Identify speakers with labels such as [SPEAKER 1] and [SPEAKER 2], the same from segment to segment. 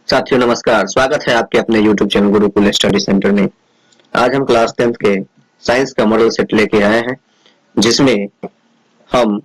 [SPEAKER 1] साथियों नमस्कार, स्वागत है आपके अपने YouTube channel Gurukul study centre में। आज हम क्लास 10th के साइंस का मॉडल सेट लेके आए हैं, जिसमें हम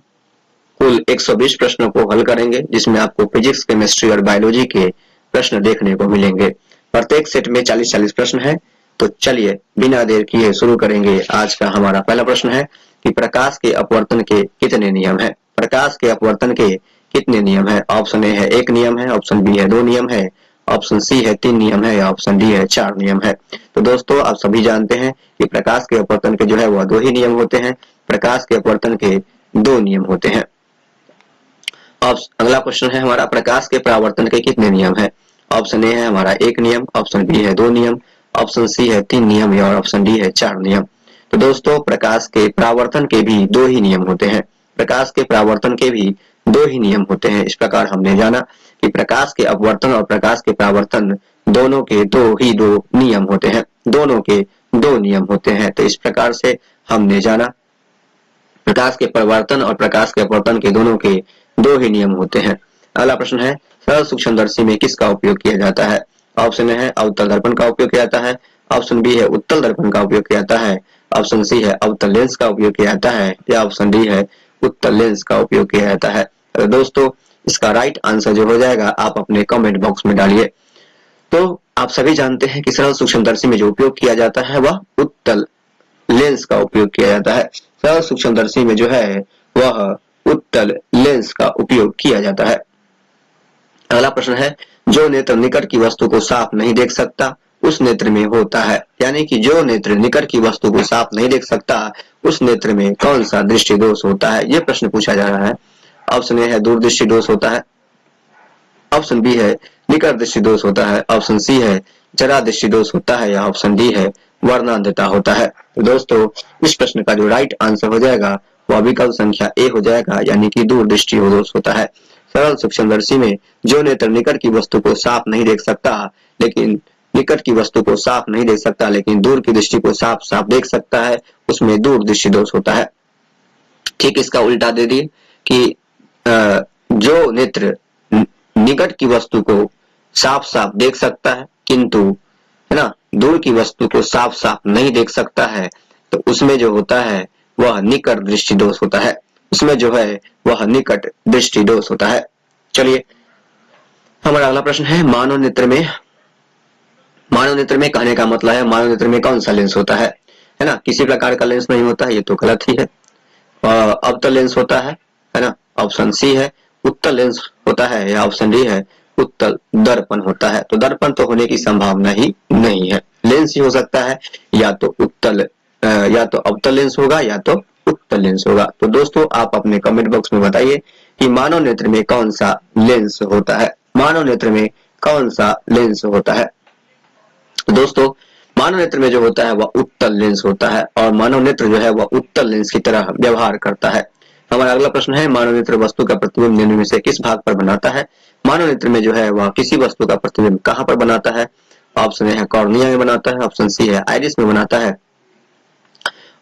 [SPEAKER 1] कुल 120 प्रश्नों को हल करेंगे, जिसमें आपको फिजिक्स, केमिस्ट्री और बायोलॉजी के प्रश्न देखने को मिलेंगे। प्रत्येक सेट में 40-40 प्रश्न है। तो चलिए बिना देर किए शुरू करेंगे। आज का हमारा पहला प्रश्न है कि प्रकाश के अपवर्तन के कितने नियम है। प्रकाश के अपवर्तन के कितने नियम है। ऑप्शन ए है 1 नियम है, ऑप्शन बी है 2 नियम है, ऑप्शन सी है 3 नियम है या ऑप्शन डी है 4 नियम है। तो दोस्तों आप सभी जानते हैं कि प्रकाश के अपवर्तन के जो है वह 2 ही नियम होते हैं। प्रकाश के अपवर्तन के 2 नियम होते हैं। अगला क्वेश्चन है हमारा, प्रकाश के परावर्तन के कितने नियम है। ऑप्शन ए है हमारा 1 नियम, ऑप्शन बी है 2 नियम, ऑप्शन सी है 3 नियम या ऑप्शन डी है 4 नियम। तो दोस्तों प्रकाश के परावर्तन के भी 2 ही नियम होते हैं। प्रकाश के परावर्तन के भी 2 ही नियम होते हैं। इस प्रकार हमने जाना कि प्रकाश के अपवर्तन और प्रकाश के परावर्तन दोनों के 2 नियम होते हैं। दोनों के 2 नियम होते हैं। तो इस प्रकार से हमने जाना प्रकाश के परावर्तन और प्रकाश के अपवर्तन के दोनों के 2 ही नियम होते हैं। अगला प्रश्न है, सरल सूक्ष्मदर्शी में किसका उपयोग किया जाता है। ऑप्शन ए है अवतल दर्पण का उपयोग किया जाता है, ऑप्शन बी है उत्तल दर्पण का उपयोग किया जाता है, ऑप्शन सी है अवतल लेंस का उपयोग किया जाता है या ऑप्शन डी है उत्तल लेंस का उपयोग किया जाता है। तो दोस्तों इसका राइट आंसर जो हो जाएगा आप अपने कमेंट बॉक्स में डालिए। तो आप सभी जानते हैं कि सरल सूक्ष्मदर्शी में जो उपयोग किया जाता है वह उत्तल लेंस का उपयोग किया जाता है। सरल सूक्ष्मदर्शी में जो है वह उत्तल लेंस का उपयोग किया जाता है। अगला प्रश्न है, जो नेत्र निकट की वस्तु को साफ नहीं देख सकता उस नेत्र में होता है। यानी कि जो नेत्र निकट की वस्तु को साफ नहीं देख सकता उस नेत्र में कौन सा दृष्टि दोष होता है, यह प्रश्न पूछा जा रहा है। ऑप्शन ए है दूरदृष्टि दोष होता है, ऑप्शन बी है निकट दृष्टि दोष होता है, ऑप्शन सी है जरा दृष्टि दोष होता है या ऑप्शन डी है वर्णांधता होता है। तो दोस्तों इस प्रश्न का जो राइट आंसर हो जाएगा वह विकल्प संख्या ए हो जाएगा, यानी कि दूरदृष्टि दोष होता है। सरल सूक्ष्मदर्शी में जो नेत्र निकट की वस्तु को साफ नहीं देख सकता लेकिन निकट की वस्तु को साफ नहीं देख सकता लेकिन दूर की दृष्टि को साफ साफ देख सकता है, उसमें दूरदृष्टि दोष होता है। ठीक इसका उल्टा दे दिए कि जो नेत्र निकट की वस्तु को साफ साफ देख सकता है किंतु है ना दूर की वस्तु को साफ साफ नहीं देख सकता है, तो उसमें जो होता है वह निकट दृष्टि दोष होता है। उसमें जो है वह निकट दृष्टि दोष होता है। चलिए हमारा अगला प्रश्न है, मानव नेत्र में कहने का मतलब है मानव नेत्र में कौन सा लेंस होता है ना। किसी प्रकार का लेंस नहीं होता है, ये तो गलत ही है। अवतल लेंस होता है ना। ऑप्शन सी है उत्तल लेंस होता है या ऑप्शन डी है उत्तल दर्पण होता है। तो दर्पण तो होने की संभावना ही नहीं है। लेंस ही हो सकता है या तो अवतल लेंस होगा या तो उत्तल लेंस होगा। तो दोस्तों आप अपने कमेंट बॉक्स में बताइए कि मानव नेत्र में कौन सा लेंस होता है। मानव नेत्र में कौन सा लेंस होता है। दोस्तों मानव नेत्र में जो होता है वह उत्तल लेंस होता है और मानव नेत्र जो है वह उत्तल लेंस की तरह व्यवहार करता है। हमारा अगला प्रश्न है, मानव नेत्र वस्तु का प्रतिबिंब निम्न में से किस भाग पर बनाता है। मानव नेत्र में जो है वह किसी वस्तु का प्रतिबिंब कहां पर बनाता है। ऑप्शन ए है कॉर्निया में बनाता है, ऑप्शन सी है आइरिस में बनाता है,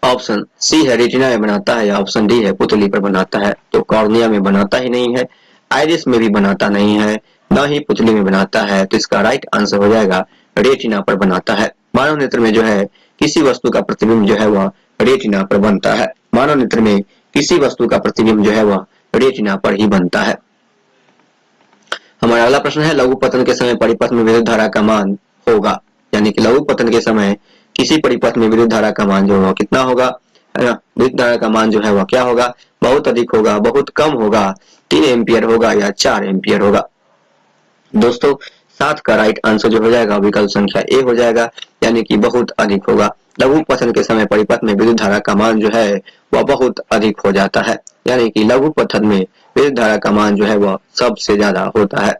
[SPEAKER 1] ऑप्शन सी है रेटिना में बनाता है या ऑप्शन डी है पुतली पर बनाता है। तो कॉर्निया में बनाता ही नहीं है, आइरिस में भी बनाता नहीं है, न ही पुतली में बनाता है। तो इसका राइट आंसर हो जाएगा रेटिना पर बनाता है। मानव नेत्र में जो है किसी वस्तु का प्रतिबिंब जो है वह रेटिना पर बनता है। मानव नेत्र में किसी वस्तु का प्रतिबिंब जो है वह रेटिना पर ही बनता है। हमारा अगला प्रश्न है, लघु पतन के समय परिपथ में विद्युत धारा का मान होगा। यानी कि लघु पतन के समय किसी परिपथ में विद्युत धारा का मान जो है कितना होगा, है ना। विद्युत धारा का मान जो है वह क्या होगा, बहुत अधिक होगा, बहुत कम होगा, 3 एम्पियर होगा या 4 एम्पियर होगा। दोस्तों 7 का राइट आंसर जो हो जाएगा विकल्प संख्या ए हो जाएगा, यानी कि बहुत अधिक होगा। लघु पतन के समय परिपथ में विद्युत धारा का मान जो है वह बहुत अधिक हो जाता है, यानी कि लघु पतन में विद्युत धारा का मान जो है वह सबसे ज्यादा होता है।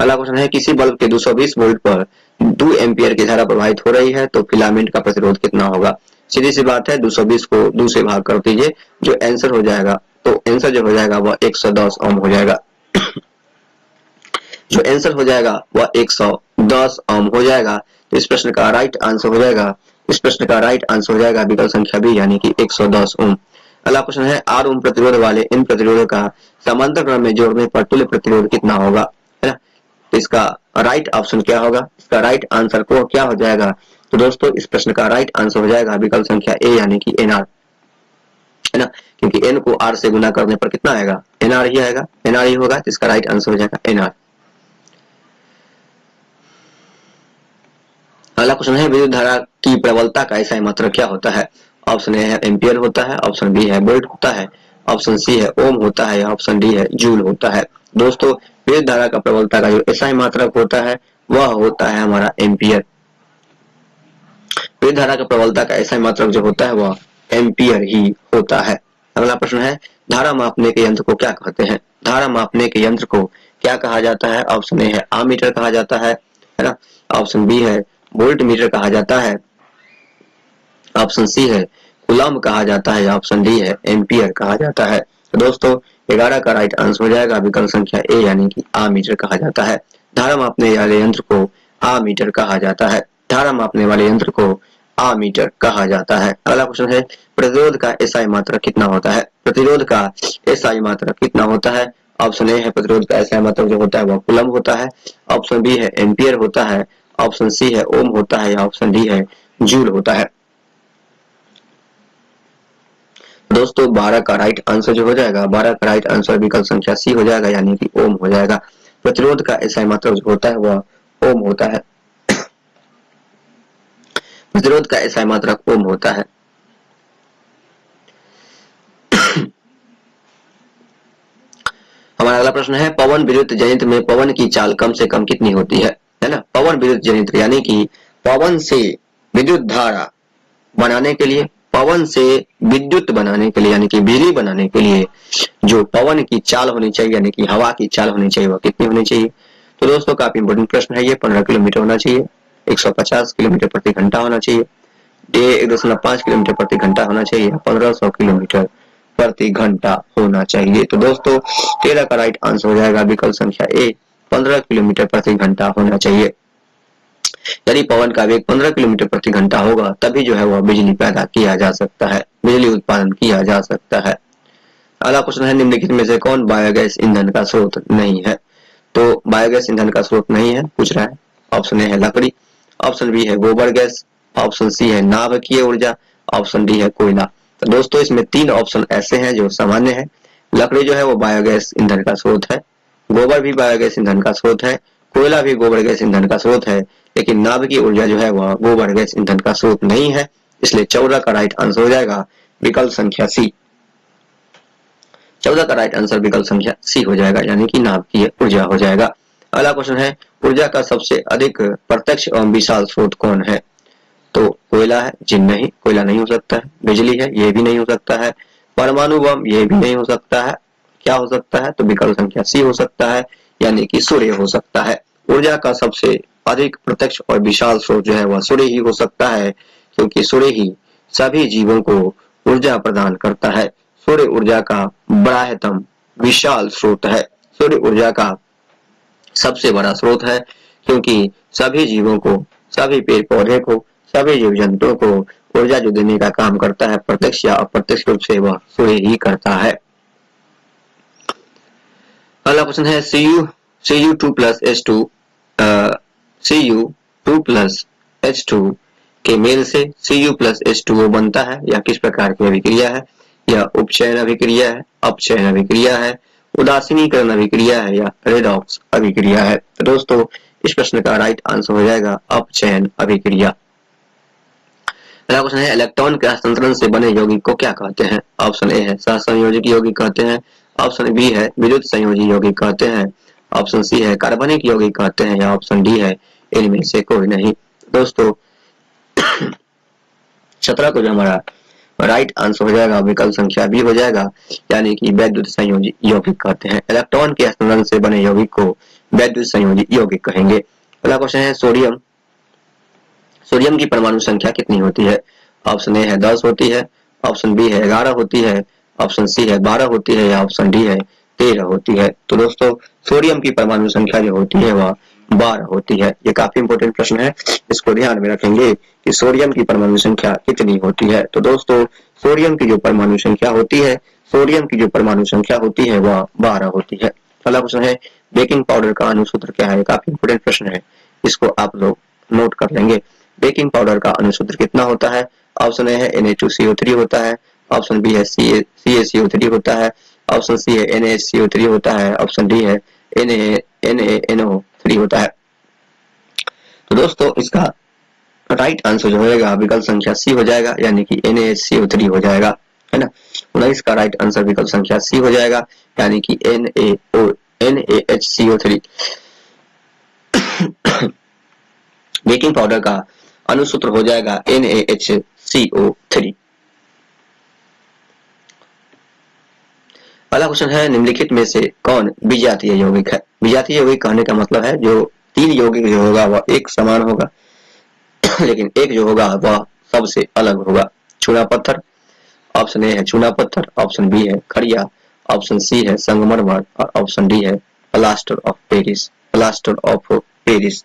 [SPEAKER 1] अगला क्वेश्चन है, किसी बल्ब के 220 वोल्ट पर 2 एम्पियर की धारा प्रवाहित हो रही है तो फिलामेंट का प्रतिरोध कितना होगा। सीधी सी बात है, 220 को 2 से भाग कर दीजिए, जो आंसर हो जाएगा तो आंसर जो हो जाएगा वह 110 ओम हो जाएगा। जो आंसर हो जाएगा वह 110 ओम हो जाएगा। तो इस प्रश्न का राइट आंसर हो जाएगा विकल्प संख्या बी, यानी कि 110 ओम। अगला प्रश्न है, 8 ओम प्रतिरोध वाले इन प्रतिरोधों का समांतर क्रम में जोड़ने पर तुल्य प्रतिरोध कितना होगा, है ना। तो इसका राइट ऑप्शन क्या होगा, इसका राइट आंसर को क्या हो जाएगा, तो दोस्तों इस प्रश्न का राइट आंसर हो जाएगा विकल्प संख्या ए यानी कि एनआर, है ना, क्योंकि एन को आर से गुना करने पर कितना आएगा, एनआर ही आएगा, एनआर ही होगा, इसका राइट आंसर हो जाएगा एनआर। अगला क्वेश्चन है विद्युत धारा की प्रबलता का एसआई मात्रक क्या होता है। ऑप्शन ए है एम्पियर होता है, ऑप्शन बी है वोल्ट होता है, ऑप्शन सी है ओम होता है, या ऑप्शन डी है जूल होता है। दोस्तों विद्युत धारा का प्रबलता का जो एसआई मात्रक होता है वह होता है हमारा एम्पियर। विद्युत धारा का प्रबलता का एसआई मात्रक जो होता है वह एम्पियर ही होता है। अगला प्रश्न है धारा मापने के यंत्र को क्या कहते हैं। धारा मापने के यंत्र को क्या कहा जाता है। ऑप्शन ए है आमीटर कहा जाता है ना, ऑप्शन बी है वोल्ट मीटर कहा जाता है, ऑप्शन सी है कूलम कहा जाता है, या ऑप्शन डी है एम्पियर कहा जाता है। तो दोस्तों 11 का राइट आंसर हो जाएगा विकल्प संख्या ए यानी कि आमीटर कहा जाता है। धारा मापने वाले यंत्र को आमीटर कहा जाता है। धारा मापने वाले यंत्र को आमीटर कहा जाता है। अगला क्वेश्चन है प्रतिरोध का एसआई मात्रक कितना होता है। प्रतिरोध का एसआई मात्रक कितना होता है। ऑप्शन ए है प्रतिरोध का एसआई मात्रक जो होता है वह कूलम होता है, ऑप्शन बी है एम्पियर होता है, ऑप्शन सी है ओम होता है, या ऑप्शन डी है जूल होता है। दोस्तों 12 का राइट आंसर जो हो जाएगा, 12 का राइट आंसर विकल्प संख्या सी हो जाएगा यानी कि ओम हो जाएगा। प्रतिरोध का एसआई मात्रक जो होता है वह ओम होता है। प्रतिरोध का एसआई मात्रक ओम होता है। हमारा अगला प्रश्न है पवन विद्युत जनित्र में पवन की चाल कम से कम कितनी होती है ना। पवन विद्युत जनित्र यानी कि पवन से विद्युत धारा बनाने के लिए, पवन से विद्युत बनाने के लिए यानी कि बिजली बनाने के लिए जो पवन की चाल होनी चाहिए यानी कि हवा की चाल होनी चाहिए वह कितनी होनी चाहिए। तो दोस्तों काफी इंपोर्टेंट प्रश्न है ये। 15 किलोमीटर होना चाहिए, 150 किलोमीटर प्रति घंटा होना चाहिए, 1.5 किलोमीटर प्रति घंटा होना चाहिए, 1500 किलोमीटर प्रति घंटा होना चाहिए। तो दोस्तों 13 का राइट आंसर हो जाएगा विकल्प संख्या ए 15 किलोमीटर प्रति घंटा होना चाहिए। यदि पवन का वेग 15 किलोमीटर प्रति घंटा होगा तभी जो है वह बिजली पैदा किया जा सकता है, बिजली उत्पादन किया जा सकता है। अगला क्वेश्चन है निम्नलिखित में से कौन बायोगैस ईंधन का स्रोत नहीं है। तो बायोगैस ईंधन का स्रोत नहीं है पूछ रहा है। ऑप्शन ए है लकड़ी, ऑप्शन बी है गोबर गैस, ऑप्शन सी है नाभिकीय ऊर्जा, ऑप्शन डी है कोयला। तो दोस्तों इसमें 3 ऑप्शन ऐसे हैं जो सामान्य है। लकड़ी जो है वो बायोगैस ईंधन का स्रोत है, गोबर भी बायोगैस ईंधन का स्रोत है, कोयला भी गोबर गैस ईंधन का स्रोत है, लेकिन नाभिकीय ऊर्जा जो है वह गोबर गैस ईंधन का स्रोत नहीं है। इसलिए 14 का राइट आंसर हो जाएगा विकल्प संख्या सी। 14 का राइट आंसर विकल्प संख्या सी हो जाएगा यानी कि नाभिकीय ऊर्जा हो जाएगा। अगला क्वेश्चन है ऊर्जा का सबसे अधिक प्रत्यक्ष एवं विशाल स्रोत कौन है। तो कोयला है, जिन नहीं, कोयला नहीं हो सकता है, बिजली है, ये भी नहीं हो सकता है, परमाणु बम ये भी नहीं हो सकता है। क्या हो सकता है, तो विकल्प संख्या सी हो सकता है यानी कि सूर्य हो सकता है। ऊर्जा का सबसे अधिक प्रत्यक्ष और विशाल स्रोत जो है वह सूर्य ही हो सकता है, क्योंकि सूर्य ही सभी जीवों को ऊर्जा प्रदान करता है। सूर्य ऊर्जा का बृहत्तम विशाल स्रोत है, सूर्य ऊर्जा का सबसे बड़ा स्रोत है, क्योंकि सभी जीवों को, सभी पेड़ पौधे को, सभी जीव जंतुओं को ऊर्जा जो देने का काम करता है प्रत्यक्ष या अप्रत्यक्ष रूप से वह सूर्य ही करता है। अगला क्वेश्चन है Cu2+H2 के मेल से Cu+H2O बनता है। यह किस प्रकार की अभिक्रिया है। यह उपचयन अभिक्रिया है, अपचयन अभिक्रिया है, उदासीनीकरण अभिक्रिया है, या रेडॉक्स अभिक्रिया है। तो दोस्तों इस प्रश्न का राइट आंसर हो जाएगा अपचयन अभिक्रिया। अगला क्वेश्चन है इलेक्ट्रॉन के हस्तांतरण से बने यौगिक को क्या कहते हैं। ऑप्शन ए है सहसंयोजक यौगिक कहते हैं, ऑप्शन बी है विद्युत संयोजी यौगिक कहते हैं, ऑप्शन सी है कार्बनिक यौगिक कहते हैं, या ऑप्शन डी है इनमें से कोई नहीं। दोस्तों 17 को जो हमारा राइट आंसर हो जाएगा विकल्प संख्या बी हो जाएगा यानी कि वैद्युत संयोजी यौगिक कहते हैं। इलेक्ट्रॉन के हस्तांतरण से बने यौगिक को वैद्युत संयोजी यौगिक कहेंगे। अगला क्वेश्चन है सोडियम की परमाणु संख्या कितनी होती है। ऑप्शन ए है 10 होती है, ऑप्शन बी है 11 होती है, ऑप्शन सी है 12 होती है, या ऑप्शन डी है 13 होती है। तो दोस्तों सोडियम की परमाणु संख्या जो होती है वह 12 होती है। ये काफी इंपोर्टेंट प्रश्न है, इसको ध्यान में रखेंगे कि सोडियम की परमाणु संख्या कितनी होती है। तो दोस्तों सोडियम की जो परमाणु संख्या होती है, सोडियम की जो परमाणु संख्या होती है वह 12 होती है। अगला क्वेश्चन है बेकिंग पाउडर का अणुसूत्र क्या है? काफी इंपोर्टेंट प्रश्न है, इसको आप लोग नोट कर लेंगे। बेकिंग पाउडर का अणुसूत्र कितना होता है? ऑप्शन ए है Na2CO3 होता है, ऑप्शन बी है CaCO3 होता है, ऑप्शन सी है NaHCO3 होता है, ऑप्शन डी है NaNO3 होता है। तो दोस्तों इसका राइट आंसर जो होगा विकल्प संख्या सी हो जाएगा, यानी कि NaHCO3 हो जाएगा, है ना। 19 का राइट आंसर विकल्प संख्या सी हो जाएगा, यानी कि NaHCO3। बेकिंग पाउडर का अणुसूत्र हो जाएगा NaHCO3। अगला क्वेश्चन है निम्नलिखित में से कौन विजातीय यौगिक है? विजातीय यौगिक कहने का मतलब है जो तीन यौगिक जो होगा वह एक समान होगा लेकिन एक जो होगा वह सबसे अलग होगा। चूना पत्थर, ऑप्शन ए है चूना पत्थर, ऑप्शन बी है खड़िया, ऑप्शन सी है संगमरमर और ऑप्शन डी है plaster of Paris. Plaster of Paris.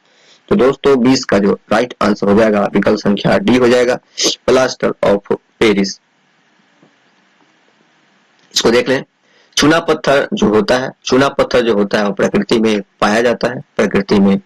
[SPEAKER 1] तो दोस्तों 20 का जो राइट आंसर हो जाएगा विकल्प संख्या डी हो जाएगा, प्लास्टर ऑफ पेरिस। इसको देख लें। चूना पत्थर जो होता है, चूना पत्थर जो होता है वो प्रकृति में पाया जाता है, प्रकृति में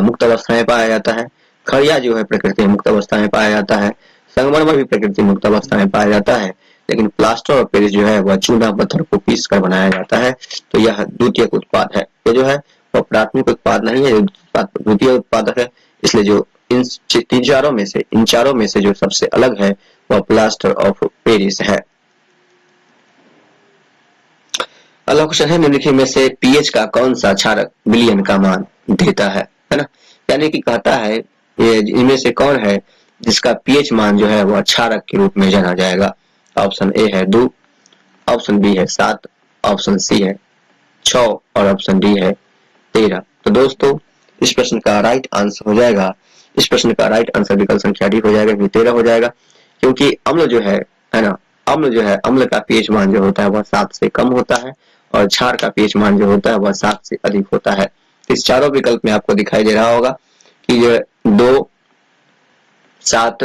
[SPEAKER 1] मुक्त अवस्था में पाया जाता है। खड़िया जो है प्रकृति में मुक्त अवस्था में पाया जाता है, संगमरमर भी प्रकृति में मुक्त अवस्था में पाया जाता है, लेकिन प्लास्टर ऑफ पेरिस जो है वह चूना पत्थर को पीस कर बनाया जाता है। तो यह द्वितीयक उत्पाद है, ये जो है वह प्राथमिक उत्पाद नहीं है, द्वितीय उत्पादक है। इसलिए जो इन चारों में से जो सबसे अलग है वह प्लास्टर ऑफ पेरिस है। अगला क्वेश्चन है निम्नलिखित में से पीएच का कौन सा क्षारक विलयन का मान देता है ना। यानी कि कहता है ये इनमें से कौन है जिसका पीएच मान जो है वह क्षारक के रूप में जाना जाएगा। ऑप्शन ए है 2, ऑप्शन बी है 7, ऑप्शन सी है 6 और ऑप्शन डी है 13। तो दोस्तों इस प्रश्न का राइट आंसर हो जाएगा, इस प्रश्न का राइट आंसर विकल्प संख्या डी हो जाएगा, 13 हो जाएगा। क्योंकि अम्ल जो है ना, अम्ल जो है, अम्ल का पीएच मान जो होता है वह 7 से कम होता है और क्षार का पीएच मान जो होता है वह 7 से अधिक होता है। इस चारों विकल्प में आपको दिखाई दे रहा होगा कि जो 2, 7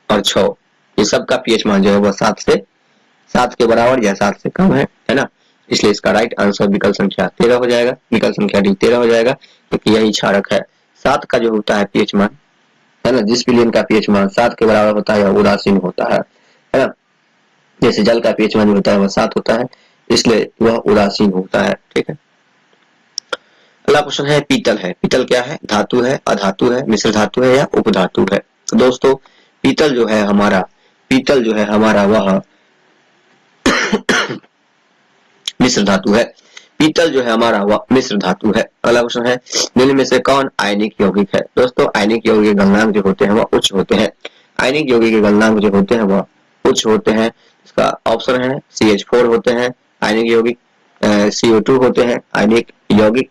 [SPEAKER 1] और 6 ये सब का पीएच मान जो है वह 7 के बराबर या 7 से कम है ना। इसलिए इसका राइट आंसर विकल्प संख्या 13 हो जाएगा, विकल्प संख्या डी 13 हो जाएगा, क्योंकि यही क्षारक है। 7 का जो होता है पीएच मान, है ना, जिस विलयन का पीएच मान 7 के बराबर होता है वह उदासीन होता है ना। जैसे जल का पीएच मान जो होता है वह 7 होता है, इसलिए वह उदासीन होता है। ठीक है। अगला क्वेश्चन है पीतल है। पीतल क्या है? धातु है, अधातु है, मिश्र धातु है या उपधातु है? तो दोस्तों पीतल जो है हमारा वह मिश्र धातु है। पीतल जो है हमारा वह मिश्र धातु है। अगला क्वेश्चन है निम्न में से कौन आयनिक यौगिक है? दोस्तों आयनिक यौगिक के गलनांक जो होते हैं वह उच्च होते हैं। आयनिक यौगिक के गलनांक जो होते हैं वह उच्च होते हैं। इसका ऑप्शन है CH4 होते हैं आयनिक यौगिक, CO2 होते हैं आयनिक यौगिक,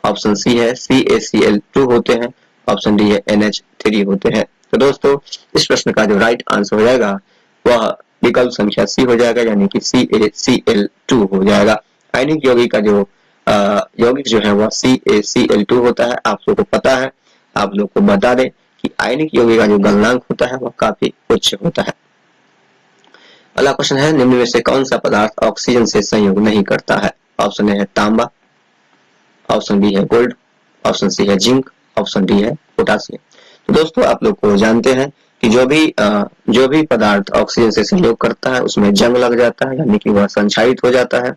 [SPEAKER 1] ऑप्शन सी है CaCl2 होते हैं, ऑप्शन डी है NH3 होते हैं। तो दोस्तों इस प्रश्न का जो राइट आंसर हो जाएगा वह विकल्प संख्या सी हो जाएगा, यानी कि CaCl2 हो जाएगा। आयनिक यौगिक का जो यौगिक जो है वह CaCl2 होता है। आप लोगों को पता है, आप लोग को बता दें कि आयनिक यौगिक का जो गलनांक होता है वह काफी उच्च होता है। अगला क्वेश्चन है निम्न में से कौन सा पदार्थ ऑक्सीजन से संयोग नहीं करता है? ऑप्शन ए है तांबा, ऑप्शन बी है गोल्ड, ऑप्शन सी है जिंक, ऑप्शन डी है पोटासियम। तो दोस्तों आप लोग को जानते हैं कि जो भी पदार्थ ऑक्सीजन से संयोग करता है उसमें जंग लग जाता है, यानी कि वह संक्षारित हो जाता है।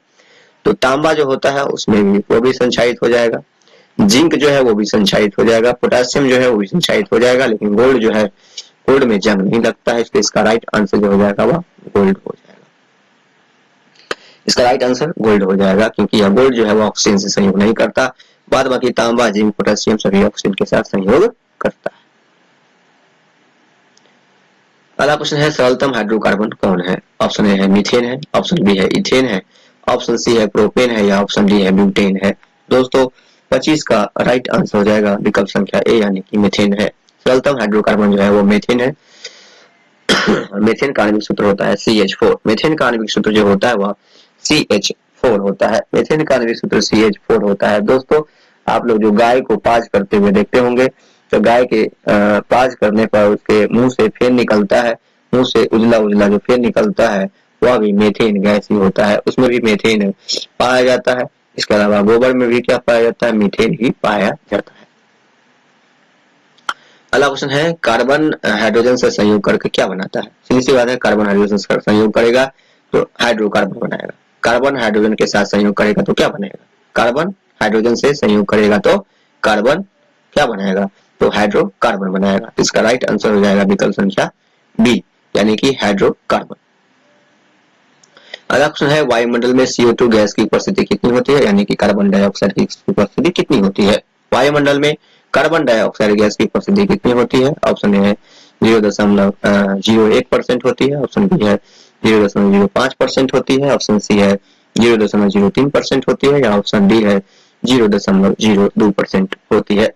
[SPEAKER 1] तो तांबा जो होता है उसमें भी वो भी संक्षारित हो जाएगा, जिंक जो है वो भी संक्षारित हो जाएगा, पोटासियम जो है वो भी संक्षारित हो जाएगा, लेकिन गोल्ड जो है, गोल्ड में जंग नहीं लगता है। इसलिए इसका राइट आंसर जो हो जाएगा वह गोल्ड हो जाएगा। इसका राइट आंसर गोल्ड हो जाएगा, क्योंकि यह गोल्ड जो है वो ऑक्सीजन से संयोग नहीं करता। बाद बाकी तांबा, जिंक, पोटेशियम सभी ऑक्सीजन के साथ संयोग करता है। अगला क्वेश्चन है सरलतम हाइड्रोकार्बन कौन है? ऑप्शन ए है मीथेन है, ऑप्शन बी है इथेन है, ऑप्शन सी है प्रोपेन है या ऑप्शन डी है ब्यूटेन है। दोस्तों 25 का राइट आंसर हो जाएगा विकल्प संख्या ए, यानी कि मीथेन है। सरलतम हाइड्रोकार्बन जो है वो मीथेन है। मीथेन का आणविक सूत्र होता है CH4। मीथेन का आणविक सूत्र जो होता है वह CH4 होता है। मीथेन का आणविक सूत्र CH4 होता है। दोस्तों आप लोग जो गाय को पाज करते हुए देखते होंगे, तो गाय के पाज करने पर उसके मुंह से फेन निकलता है, मुंह से उजला उजला जो फेन निकलता है वह भी मीथेन गैस ही होता है, उसमें भी मीथेन पाया जाता है। इसके अलावा गोबर में भी क्या पाया जाता है, मीथेन ही पाया जाता है। अगला क्वेश्चन है कार्बन हाइड्रोजन से संयोग करके क्या बनाता है। सीधी सी बात है, कार्बन हाइड्रोजन से संयोग करेगा तो हाइड्रोकार्बन बनाएगा। कार्बन हाइड्रोजन के साथ संयोग करेगा तो क्या बनेगा, कार्बन हाइड्रोजन से संयोग करेगा तो कार्बन क्या बनाएगा, तो हाइड्रोकार्बन बनाएगा। इसका राइट आंसर हो जाएगा विकल्प संख्या बी, यानी कि हाइड्रोकार्बन। अगला क्वेश्चन है वायुमंडल में CO2 गैस की उपस्थिति कितनी होती है, यानी कि कार्बन डाइऑक्साइड की उपस्थिति कितनी होती है। वायुमंडल में कार्बन डाइऑक्साइड गैस की उपस्थिति कितनी होती है। ऑप्शन ए है 0.01% होती है, ऑप्शन बी है 0.05% होती है, ऑप्शन सी है 0.03% होती है, या ऑप्शन डी है 0.02% होती है।